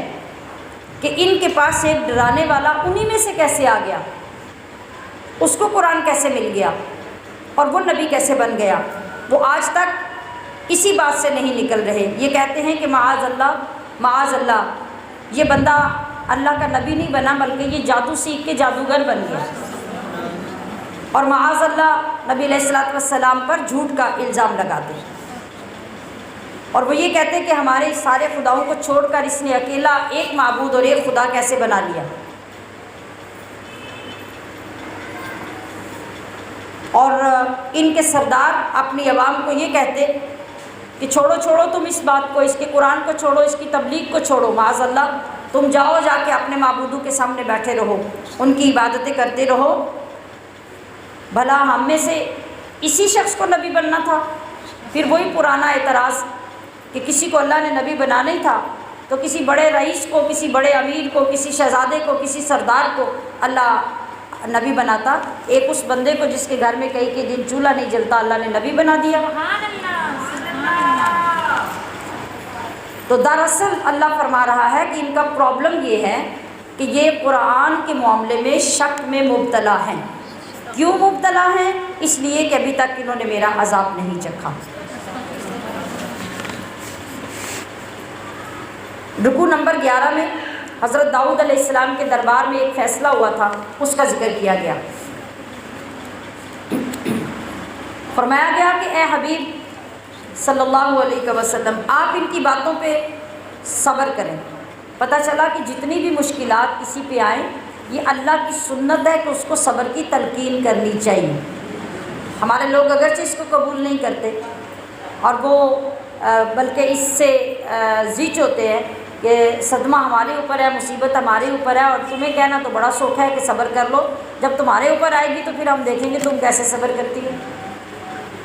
کہ ان کے پاس ایک ڈرانے والا انہی میں سے کیسے آ گیا، اس کو قرآن کیسے مل گیا اور وہ نبی کیسے بن گیا۔ وہ آج تک اسی بات سے نہیں نکل رہے، یہ کہتے ہیں کہ معاذ اللہ، معاذ اللہ، یہ بندہ اللہ کا نبی نہیں بنا بلکہ یہ جادو سیکھ کے جادوگر بن گیا، اور معاذ اللہ نبی علیہ الصلوۃ والسلام پر جھوٹ کا الزام لگاتے ہیں، اور وہ یہ کہتے ہیں کہ ہمارے سارے خداؤں کو چھوڑ کر اس نے اکیلا ایک معبود اور ایک خدا کیسے بنا لیا۔ اور ان کے سردار اپنی عوام کو یہ کہتے کہ چھوڑو چھوڑو تم اس بات کو، اس کے قرآن کو چھوڑو، اس کی تبلیغ کو چھوڑو، معاذ اللہ تم جاؤ جا کے اپنے معبودوں کے سامنے بیٹھے رہو، ان کی عبادتیں کرتے رہو، بھلا ہم میں سے اسی شخص کو نبی بننا تھا۔ پھر وہی پرانا اعتراض کہ کسی کو اللہ نے نبی بنا نہیں تھا تو کسی بڑے رئیس کو، کسی بڑے امیر کو، کسی شہزادے کو، کسی سردار کو اللہ نبی بناتا، ایک اس بندے کو جس کے گھر میں کئی کے دن چولہا نہیں جلتا اللہ نے نبی بنا دیا۔ تو دراصل اللہ فرما رہا ہے کہ ان کا پرابلم یہ ہے کہ یہ قرآن کے معاملے میں شک میں مبتلا ہیں۔ کیوں مبتلا ہیں؟ اس لیے کہ ابھی تک انہوں نے میرا عذاب نہیں چکھا۔ رکوع نمبر 11 میں حضرت داؤد علیہ السلام کے دربار میں ایک فیصلہ ہوا تھا، اس کا ذکر کیا گیا۔ فرمایا گیا کہ اے حبیب صلی اللہ علیہ وسلم آپ ان کی باتوں پہ صبر کریں۔ پتہ چلا کہ جتنی بھی مشکلات کسی پہ آئیں یہ اللہ کی سنت ہے کہ اس کو صبر کی تلقین کرنی چاہیے۔ ہمارے لوگ اگرچہ اس کو قبول نہیں کرتے اور وہ بلکہ اس سے زیچ ہوتے ہیں کہ صدمہ ہمارے اوپر ہے، مصیبت ہمارے اوپر ہے، اور تمہیں کہنا تو بڑا سوکھا ہے کہ صبر کر لو، جب تمہارے اوپر آئے گی تو پھر ہم دیکھیں گے تم کیسے صبر کرتی ہو۔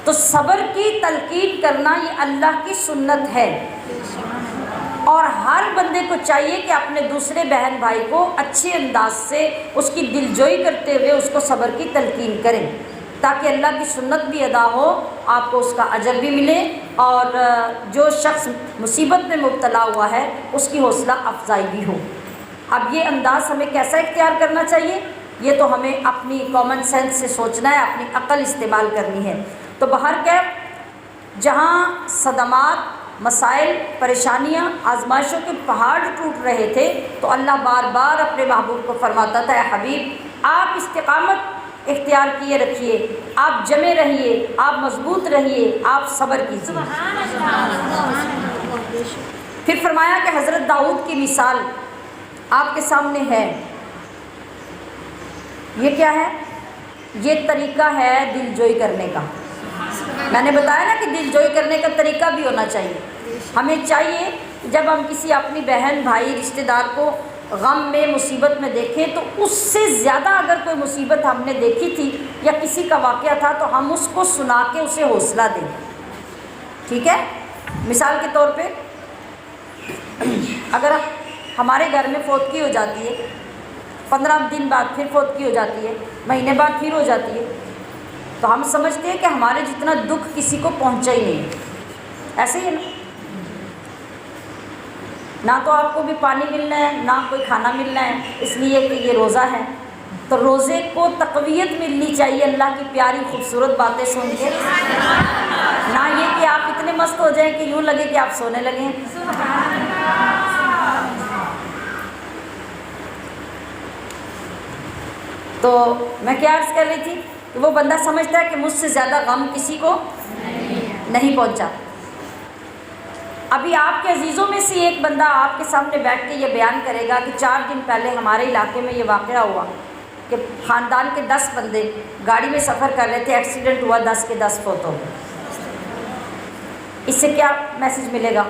تو صبر کی تلقین کرنا یہ اللہ کی سنت ہے، اور ہر بندے کو چاہیے کہ اپنے دوسرے بہن بھائی کو اچھے انداز سے اس کی دلجوئی کرتے ہوئے اس کو صبر کی تلقین کریں، تاکہ اللہ کی سنت بھی ادا ہو، آپ کو اس کا اجر بھی ملے، اور جو شخص مصیبت میں مبتلا ہوا ہے اس کی حوصلہ افزائی بھی ہو۔ اب یہ انداز ہمیں کیسا اختیار کرنا چاہیے؟ یہ تو ہمیں اپنی کامن سینس سے سوچنا ہے، اپنی عقل استعمال کرنی ہے۔ تو بہرکیف جہاں صدمات، مسائل، پریشانیاں، آزمائشوں کے پہاڑ ٹوٹ رہے تھے تو اللہ بار بار اپنے محبوب کو فرماتا تھا، اے حبیب آپ استقامت اختیار کیے رکھیے، آپ جمے رہیے، آپ مضبوط رہیے، آپ صبر کیجیے۔ پھر فرمایا کہ حضرت داؤد کی مثال آپ کے سامنے ہے۔ یہ کیا ہے؟ یہ طریقہ ہے دل جوئی کرنے کا۔ میں نے بتایا نا کہ دل جوئی کرنے کا طریقہ بھی ہونا چاہیے۔ ہمیں چاہیے جب ہم کسی اپنی بہن، بھائی، رشتہ دار کو غم میں، مصیبت میں دیکھیں تو اس سے زیادہ اگر کوئی مصیبت ہم نے دیکھی تھی یا کسی کا واقعہ تھا تو ہم اس کو سنا کے اسے حوصلہ دیں، ٹھیک ہے؟ مثال کے طور پہ اگر ہمارے گھر میں فوتگی ہو جاتی ہے، 15 دن بعد پھر فوتگی ہو جاتی ہے، مہینے بعد پھر ہو جاتی ہے، تو ہم سمجھتے ہیں کہ ہمارے جتنا دکھ کسی کو پہنچا ہی نہیں ہے۔ ایسے ہی ہے نا؟ نہ تو آپ کو بھی پانی ملنا ہے، نہ کوئی کھانا ملنا ہے، اس لیے کہ یہ روزہ ہے، تو روزے کو تقویت ملنی چاہیے اللہ کی پیاری خوبصورت باتیں سن کے، نہ یہ کہ آپ اتنے مست ہو جائیں کہ یوں لگے کہ آپ سونے لگے ہیں۔ تو میں کیا عرض کر رہی تھی کہ وہ بندہ سمجھتا ہے کہ مجھ سے زیادہ غم کسی کو نہیں پہنچا۔ ابھی آپ کے عزیزوں میں سے ایک بندہ آپ کے سامنے بیٹھ کے یہ بیان کرے گا کہ 4 دن پہلے ہمارے علاقے میں یہ واقعہ ہوا کہ خاندان کے 10 بندے گاڑی میں سفر کر رہے تھے، ایکسیڈنٹ ہوا، 10 کے 10 فوت ہو گئے۔ اس سے کیا میسج ملے گا؟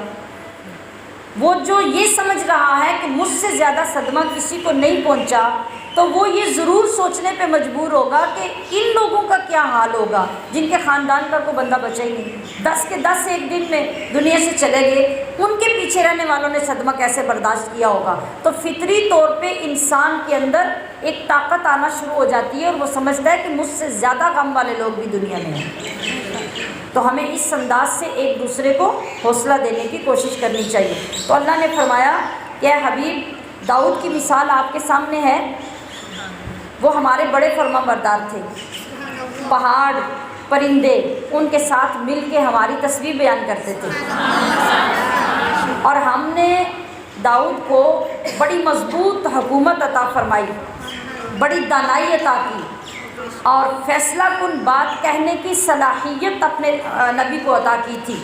وہ جو یہ سمجھ رہا ہے کہ مجھ سے زیادہ صدمہ کسی کو نہیں پہنچا، تو وہ یہ ضرور سوچنے پہ مجبور ہوگا کہ ان لوگوں کا کیا حال ہوگا جن کے خاندان کا کوئی بندہ بچا ہی نہیں، 10 کے 10 ایک دن میں دنیا سے چلے گئے، ان کے پیچھے رہنے والوں نے صدمہ کیسے برداشت کیا ہوگا۔ تو فطری طور پہ انسان کے اندر ایک طاقت آنا شروع ہو جاتی ہے اور وہ سمجھتا ہے کہ مجھ سے زیادہ غم والے لوگ بھی دنیا میں ہیں۔ تو ہمیں اس انداز سے ایک دوسرے کو حوصلہ دینے کی کوشش کرنی چاہیے۔ تو اللہ نے فرمایا کہ اے حبیب داؤد کی مثال آپ کے سامنے ہے، وہ ہمارے بڑے فرما بردار تھے، پہاڑ، پرندے ان کے ساتھ مل کے ہماری تصویر بیان کرتے تھے، اور ہم نے داؤد کو بڑی مضبوط حکومت عطا فرمائی، بڑی دانائی عطا کی، اور فیصلہ کن بات کہنے کی صلاحیت اپنے نبی کو عطا کی تھی۔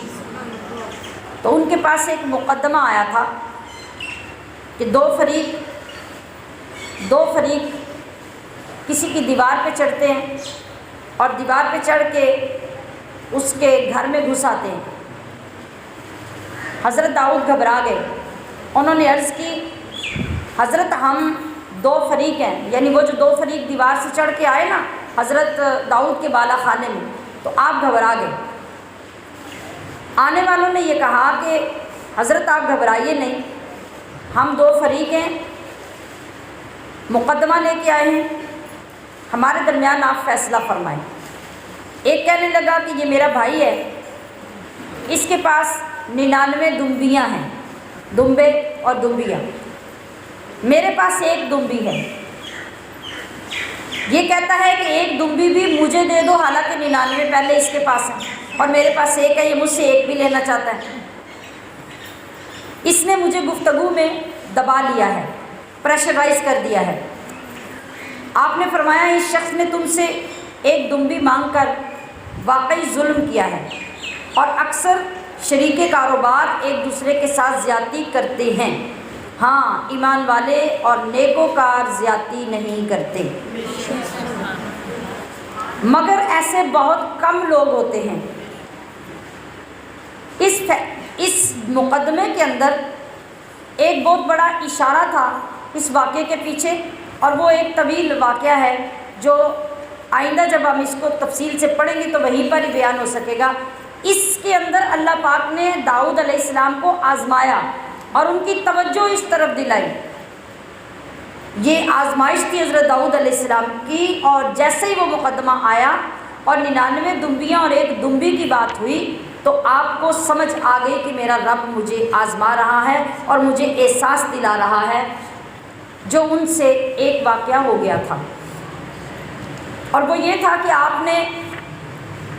تو ان کے پاس ایک مقدمہ آیا تھا کہ دو فریق کسی کی دیوار پہ چڑھتے ہیں اور دیوار پہ چڑھ کے اس کے گھر میں گھس آتے ہیں۔ حضرت داؤد گھبرا گئے، انہوں نے عرض کی حضرت ہم 2 فریق ہیں، یعنی وہ جو 2 فریق دیوار سے چڑھ کے آئے نا حضرت داؤد کے بالا خانے میں، تو آپ گھبرا گئے۔ آنے والوں نے یہ کہا کہ حضرت آپ گھبرائیے نہیں، ہم 2 فریق ہیں، مقدمہ لے کے آئے ہیں، ہمارے درمیان آپ فیصلہ فرمائیں۔ ایک کہنے لگا کہ یہ میرا بھائی ہے، اس کے پاس 99 دمبیاں ہیں، دمبے اور دمبیاں، میرے پاس 1 دمبی ہے۔ یہ کہتا ہے کہ 1 دمبی بھی مجھے دے دو، حالانکہ 99 پہلے اس کے پاس ہیں، اور میرے پاس 1 ہے، یہ مجھ سے 1 بھی لینا چاہتا ہے۔ اس نے مجھے گفتگو میں دبا لیا ہے، پریشرائز کر دیا ہے۔ آپ نے فرمایا اس شخص نے تم سے 1 دمبی مانگ کر واقعی ظلم کیا ہے، اور اکثر شریک کاروبار ایک دوسرے کے ساتھ زیادتی کرتے ہیں، ہاں ایمان والے اور نیکوکار زیادتی نہیں کرتے، مگر ایسے بہت کم لوگ ہوتے ہیں۔ اس مقدمے کے اندر ایک بہت بڑا اشارہ تھا اس واقعے کے پیچھے، اور وہ ایک طویل واقعہ ہے جو آئندہ جب ہم اس کو تفصیل سے پڑھیں گے تو وہیں پر ہی بیان ہو سکے گا۔ اس کے اندر اللہ پاک نے داؤد علیہ السلام کو آزمایا اور ان کی توجہ اس طرف دلائی۔ یہ آزمائش تھی حضرت داؤد علیہ السلام کی، اور جیسے ہی وہ مقدمہ آیا اور 99 دمبیاں اور ایک دمبی کی بات ہوئی تو آپ کو سمجھ آ گئی کہ میرا رب مجھے آزما رہا ہے اور مجھے احساس دلا رہا ہے جو ان سے ایک واقعہ ہو گیا تھا، اور وہ یہ تھا کہ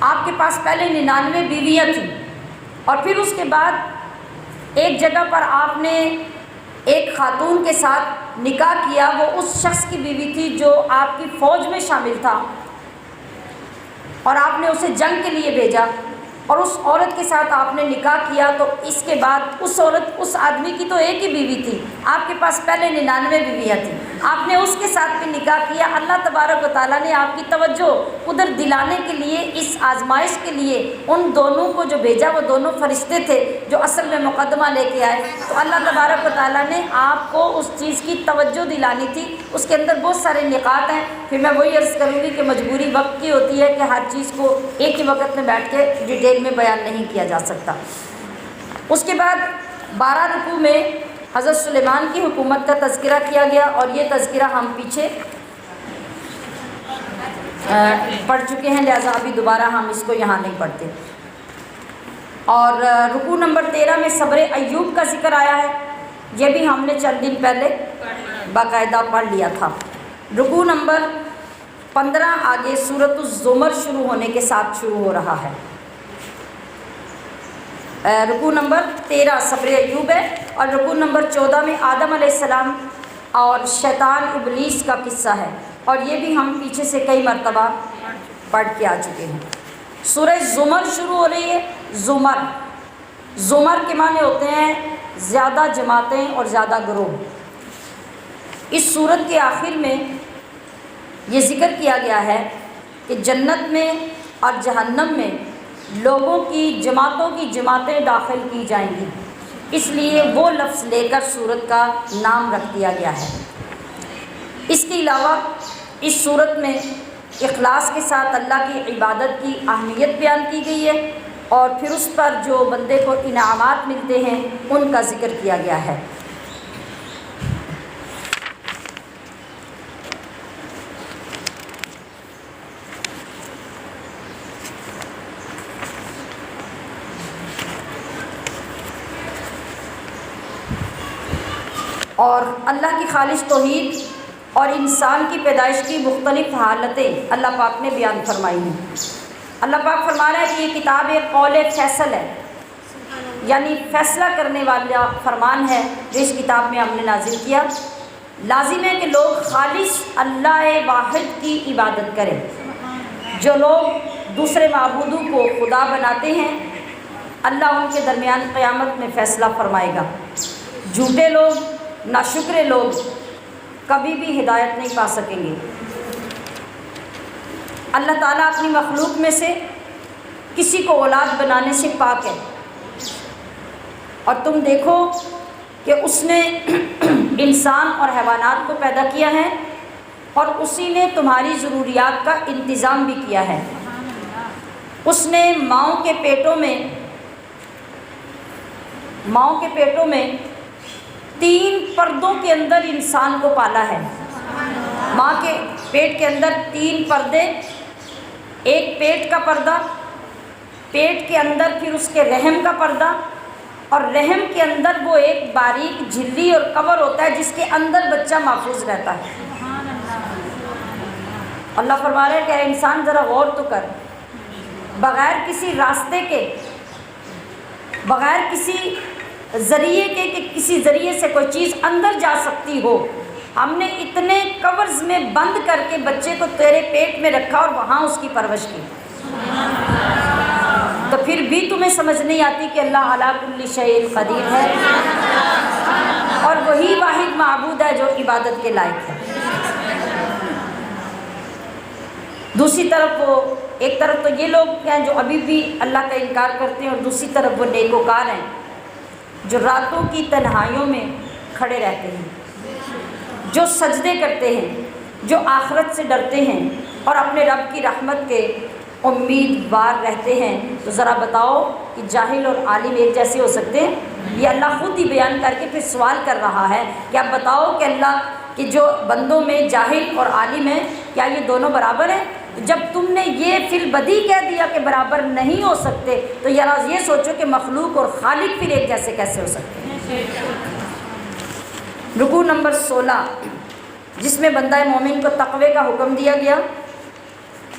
آپ کے پاس پہلے 99 بیویاں تھیں، اور پھر اس کے بعد ایک جگہ پر آپ نے ایک خاتون کے ساتھ نکاح کیا، وہ اس شخص کی بیوی تھی جو آپ کی فوج میں شامل تھا، اور آپ نے اسے جنگ کے لیے بھیجا، اور اس عورت کے ساتھ آپ نے نکاح کیا۔ تو اس کے بعد اس آدمی کی تو ایک ہی بیوی تھی، آپ کے پاس پہلے 99 بیویاں تھیں، آپ نے اس کے ساتھ بھی نکاح کیا۔ اللہ تبارک و تعالیٰ نے آپ کی توجہ ادھر دلانے کے لیے، اس آزمائش کے لیے ان دونوں کو جو بھیجا، وہ دونوں فرشتے تھے جو اصل میں مقدمہ لے کے آئے۔ تو اللہ تبارک و تعالیٰ نے آپ کو اس چیز کی توجہ دلانی تھی، اس کے اندر بہت سارے نکات ہیں، پھر میں وہی عرض کروں گی کہ مجبوری وقت کی ہوتی ہے کہ ہر چیز کو ایک ہی وقت میں بیٹھ کے ڈیٹیل میں بیان نہیں کیا جا سکتا۔ اس کے بعد 12 رکوع میں حضرت سلیمان کی حکومت کا تذکرہ کیا گیا، اور یہ تذکرہ ہم پیچھے پڑھ چکے ہیں، لہٰذا ابھی دوبارہ ہم اس کو یہاں نہیں پڑھتے۔ اور رکوع نمبر 13 میں صبر ایوب کا ذکر آیا ہے، یہ بھی ہم نے چند دن پہلے باقاعدہ پڑھ لیا تھا۔ رکوع نمبر 15 آگے سورۃ الزمر شروع ہونے کے ساتھ شروع ہو رہا ہے۔ رکوع نمبر 13 صبر ایوب ہے، اور رکوع نمبر 14 میں آدم علیہ السلام اور شیطان ابلیس کا قصہ ہے، اور یہ بھی ہم پیچھے سے کئی مرتبہ پڑھ کے آ چکے ہیں۔ سورہ زمر شروع ہو رہی ہے۔ زمر کے معنی ہوتے ہیں زیادہ جماعتیں اور زیادہ گروہ۔ اس سورت کے آخر میں یہ ذکر کیا گیا ہے کہ جنت میں اور جہنم میں لوگوں کی جماعتوں کی جماعتیں داخل کی جائیں گی، اس لیے وہ لفظ لے کر سورت کا نام رکھ دیا گیا ہے۔ اس کے علاوہ اس سورت میں اخلاص کے ساتھ اللہ کی عبادت کی اہمیت بیان کی گئی ہے، اور پھر اس پر جو بندے کو انعامات ملتے ہیں ان کا ذکر کیا گیا ہے۔ اور اللہ کی خالص توحید اور انسان کی پیدائش کی مختلف حالتیں اللہ پاک نے بیان فرمائی ہیں۔ اللہ پاک فرما رہا ہے کہ یہ کتاب ایک قول فیصل ہے، یعنی فیصلہ کرنے والا فرمان ہے جو اس کتاب میں ہم نے نازل کیا۔ لازم ہے کہ لوگ خالص اللہ واحد کی عبادت کریں۔ جو لوگ دوسرے معبودوں کو خدا بناتے ہیں، اللہ ان کے درمیان قیامت میں فیصلہ فرمائے گا۔ جھوٹے لوگ، ناشکرے لوگ کبھی بھی ہدایت نہیں پا سکیں گے۔ اللہ تعالیٰ اپنی مخلوق میں سے کسی کو اولاد بنانے سے پاک ہے، اور تم دیکھو کہ اس نے انسان اور حیوانات کو پیدا کیا ہے، اور اسی نے تمہاری ضروریات کا انتظام بھی کیا ہے۔ اس نے ماؤں کے پیٹوں میں 3 پردوں کے اندر انسان کو پالا ہے۔ ماں کے پیٹ کے اندر 3 پردے، ایک پیٹ کا پردہ، پیٹ کے اندر پھر اس کے رحم کا پردہ، اور رحم کے اندر وہ ایک باریک جھلی اور کور ہوتا ہے جس کے اندر بچہ محفوظ رہتا ہے۔ اللہ فرما رہے ہیں کہ اے انسان ذرا غور تو کر، بغیر کسی راستے کے، بغیر کسی ذریعے کے کہ کسی ذریعے سے کوئی چیز اندر جا سکتی ہو، ہم نے اتنے کورز میں بند کر کے بچے کو تیرے پیٹ میں رکھا اور وہاں اس کی پرورش کی، تو پھر بھی تمہیں سمجھ نہیں آتی کہ اللہ علی کل شیء قدیر ہے، اور وہی واحد معبود ہے جو عبادت کے لائق ہے۔ دوسری طرف ایک طرف تو یہ لوگ ہیں جو ابھی بھی اللہ کا انکار کرتے ہیں، اور دوسری طرف وہ نیکوکار ہیں جو راتوں کی تنہائیوں میں کھڑے رہتے ہیں، جو سجدے کرتے ہیں، جو آخرت سے ڈرتے ہیں اور اپنے رب کی رحمت کے امیدوار رہتے ہیں، تو ذرا بتاؤ کہ جاہل اور عالم ایک جیسے ہو سکتے ہیں؟ یہ اللہ خود ہی بیان کر کے پھر سوال کر رہا ہے کہ اب بتاؤ کہ اللہ کہ جو بندوں میں جاہل اور عالم ہیں، کیا یہ دونوں برابر ہیں؟ جب تم نے یہ فی البدی کہہ دیا کہ برابر نہیں ہو سکتے، تو ذرا یہ سوچو کہ مخلوق اور خالق پھر ایک جیسے کیسے ہو سکتے ہیں؟ رکوع نمبر 16 جس میں بندہ مومن کو تقوی کا حکم دیا گیا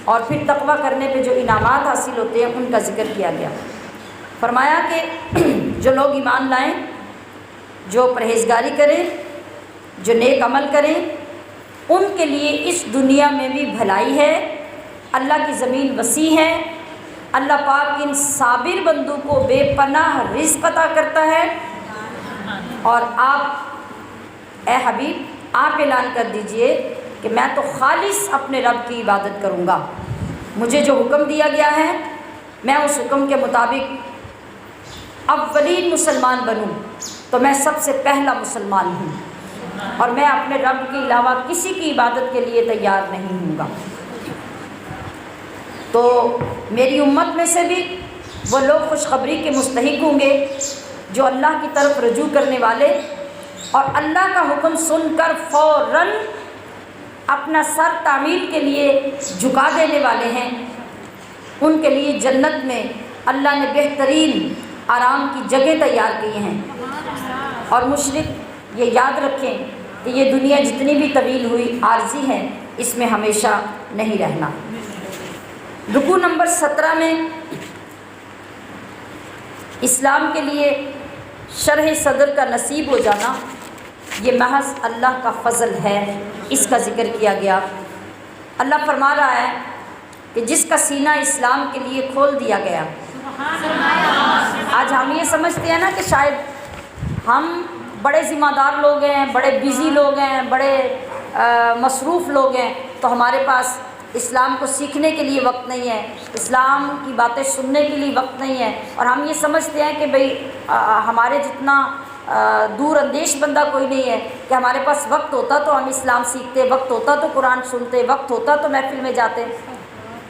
اور پھر تقوی کرنے پہ جو انعامات حاصل ہوتے ہیں ان کا ذکر کیا گیا۔ فرمایا کہ جو لوگ ایمان لائیں، جو پرہیزگاری کریں، جو نیک عمل کریں، ان کے لیے اس دنیا میں بھی بھلائی ہے، اللہ کی زمین وسیع ہے، اللہ پاک ان صابر بندوں کو بے پناہ رزق عطا کرتا ہے۔ اور آپ اے حبیب آپ اعلان کر دیجئے کہ میں تو خالص اپنے رب کی عبادت کروں گا، مجھے جو حکم دیا گیا ہے میں اس حکم کے مطابق اولین مسلمان بنوں تو میں سب سے پہلا مسلمان ہوں، اور میں اپنے رب کے علاوہ کسی کی عبادت کے لیے تیار نہیں ہوں گا۔ تو میری امت میں سے بھی وہ لوگ خوشخبری کے مستحق ہوں گے جو اللہ کی طرف رجوع کرنے والے اور اللہ کا حکم سن کر فوراً اپنا سر تعمیل کے لیے جھکا دینے والے ہیں۔ ان کے لیے جنت میں اللہ نے بہترین آرام کی جگہ تیار کی ہیں، اور مشرک یہ یاد رکھیں کہ یہ دنیا جتنی بھی طویل ہوئی عارضی ہے، اس میں ہمیشہ نہیں رہنا۔ رکوع نمبر 17 میں اسلام کے لیے شرح صدر کا نصیب ہو جانا یہ محض اللہ کا فضل ہے، اس کا ذکر کیا گیا۔ اللہ فرما رہا ہے کہ جس کا سینہ اسلام کے لیے کھول دیا گیا۔ آج ہم یہ سمجھتے ہیں نا کہ شاید ہم بڑے ذمہ دار لوگ ہیں، بڑے بیزی لوگ ہیں، بڑے مصروف لوگ ہیں، تو ہمارے پاس اسلام کو سیکھنے کے لیے وقت نہیں ہے، اسلام کی باتیں سننے کے لیے وقت نہیں ہے، اور ہم یہ سمجھتے ہیں کہ بھئی ہمارے جتنا دور اندیش بندہ کوئی نہیں ہے کہ ہمارے پاس وقت ہوتا تو ہم اسلام سیکھتے، وقت ہوتا تو قرآن سنتے، وقت ہوتا تو محفل میں جاتے۔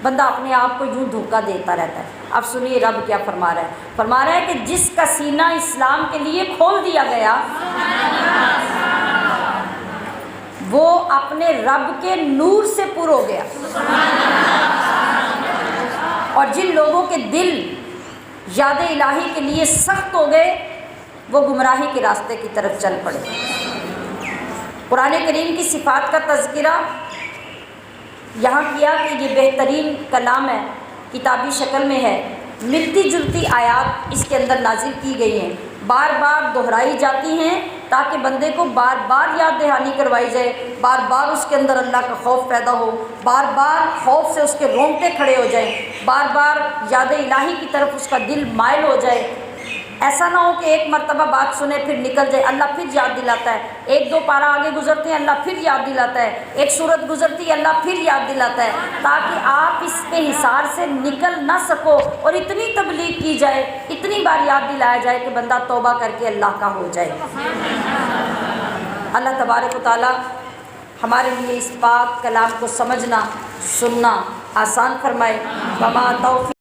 بندہ اپنے آپ کو یوں دھوکہ دیتا رہتا ہے۔ اب سنیے رب کیا فرما رہا ہے، فرما رہا ہے کہ جس کا سینہ اسلام کے لیے کھول دیا گیا وہ اپنے رب کے نور سے پر ہو گیا، اور جن لوگوں کے دل یاد الہی کے لیے سخت ہو گئے وہ گمراہی کے راستے کی طرف چل پڑے۔ قرآن کریم کی صفات کا تذکرہ یہاں کیا کہ یہ بہترین کلام ہے، کتابی شکل میں ہے، ملتی جلتی آیات اس کے اندر نازل کی گئی ہیں، بار بار دہرائی جاتی ہیں تاکہ بندے کو بار بار یاد دہانی کروائی جائے، بار بار اس کے اندر اللہ کا خوف پیدا ہو، بار بار خوف سے اس کے رونگٹے کھڑے ہو جائیں، بار بار یاد الہی کی طرف اس کا دل مائل ہو جائے۔ ایسا نہ ہو کہ ایک مرتبہ بات سنے پھر نکل جائے، اللہ پھر یاد دلاتا ہے، ایک دو پارہ آگے گزرتے ہیں اللہ پھر یاد دلاتا ہے، ایک سورت گزرتی ہے اللہ پھر یاد دلاتا ہے، تاکہ آپ اس کے حصار سے نکل نہ سکو، اور اتنی تبلیغ کی جائے، اتنی بار یاد دلایا جائے کہ بندہ توبہ کر کے اللہ کا ہو جائے۔ اللہ تبارک و تعالی ہمارے لیے اس پاک کلام کو سمجھنا سننا آسان فرمائے۔ وما توفیق